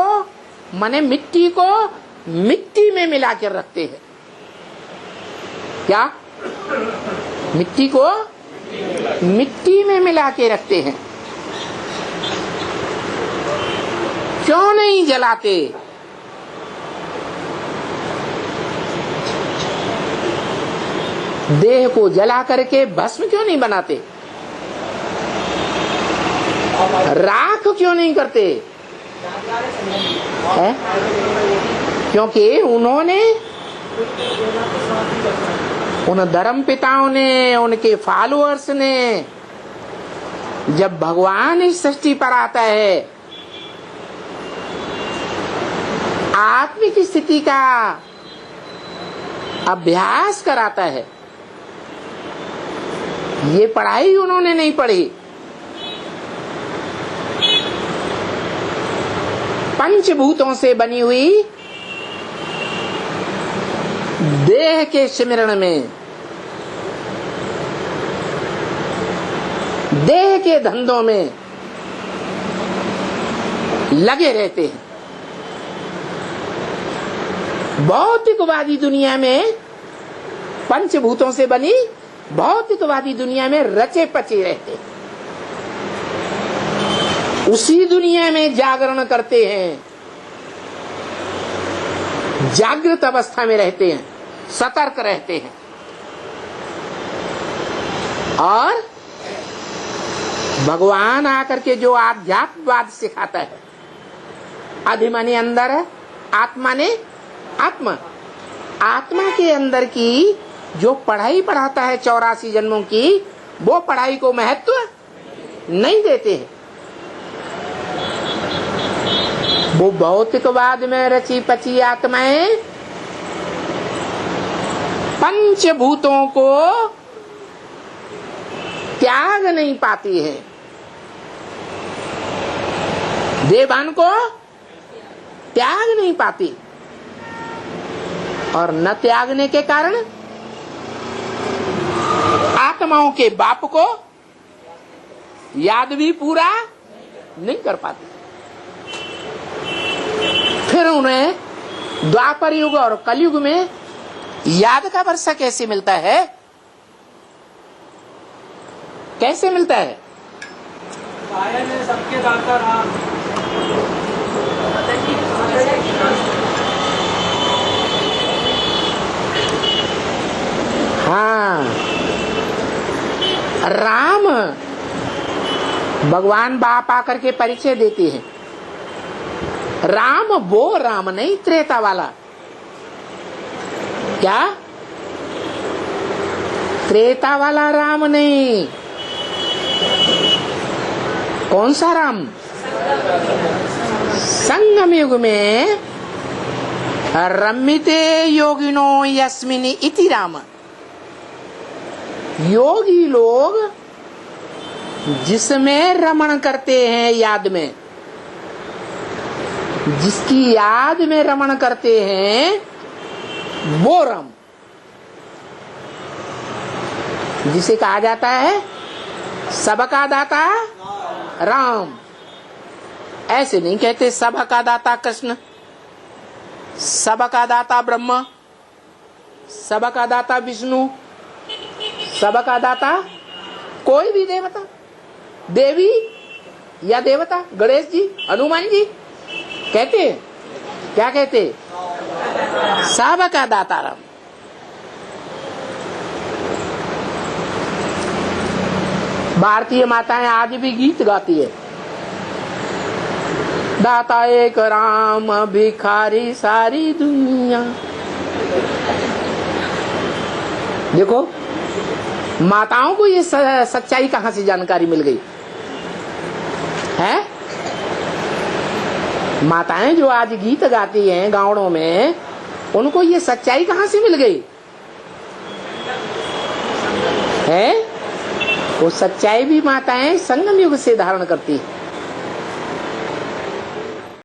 माने मिट्टी को मिट्टी में मिला कर रखते हैं। क्या? मिट्टी को मिट्टी में मिला के रखते हैं। क्यों नहीं जलाते? देह को जला करके भस्म क्यों नहीं बनाते? राख क्यों नहीं करते? है? क्योंकि उन्होंने, उन धर्म पिताओं ने, उनके फॉलोअर्स ने, जब भगवान इस सृष्टि पर आता है, आत्मिक स्थिति का अभ्यास कराता है। ये पढ़ाई उन्होंने नहीं पढ़ी, पंचभूतों से बनी हुई देह के सिमरण में, देह के धंधों में लगे रहते हैं। भौतिकवादी दुनिया में, पंचभूतों से बनी भौतिकवादी दुनिया में रचे पचे रहते हैं। उसी दुनिया में जागरण करते हैं, जागृत अवस्था में रहते हैं, सतर्क रहते हैं, और भगवान आकर के जो आध्यात्मवाद सिखाता है, अधिमानी अंदर है, आत्मा ने आत्मा, आत्मा के अंदर की जो पढ़ाई पढ़ाता है 84 जन्मों की, वो पढ़ाई को महत्व नहीं देते हैं। वो भौतिकवाद में रची पची आत्माएं पंचभूतों को त्याग नहीं पाती है, देवान को त्याग नहीं पाती, और न त्यागने के कारण आत्माओं के बाप को याद भी पूरा नहीं कर पाती। फिर उन्हें द्वापर युग और कलयुग में याद का वर्षा कैसे मिलता है? कैसे मिलता है? सबके दाता राम। हाँ, राम भगवान बाप आकर के परिचय देते हैं। राम वो राम नहीं त्रेता वाला। क्या? त्रेता वाला राम नहीं। कौन सा राम? संगम युग में रमिते योगिनो यस्मिनि इति राम। योगी लोग जिसमें रमण करते हैं, याद में, जिसकी याद में रमण करते हैं वो राम, जिसे कहा जाता है सबका दाता राम। ऐसे नहीं कहते सबका दाता कृष्ण, सबका दाता ब्रह्मा, सबका दाता विष्णु, सबका दाता कोई भी देवता, देवी या देवता, गणेश जी, हनुमान जी कहते हैं। क्या कहते? सबका दाता राम। भारतीय माताएं आज भी गीत गाती है, दाता एक राम भिखारी सारी दुनिया। देखो माताओं को ये सच्चाई कहां से जानकारी मिल गई है? माताएं जो आज गीत गाती हैं गाँवों में, उनको ये सच्चाई कहां से मिल गई है? वो सच्चाई भी माताएं संगम युग से धारण करती है।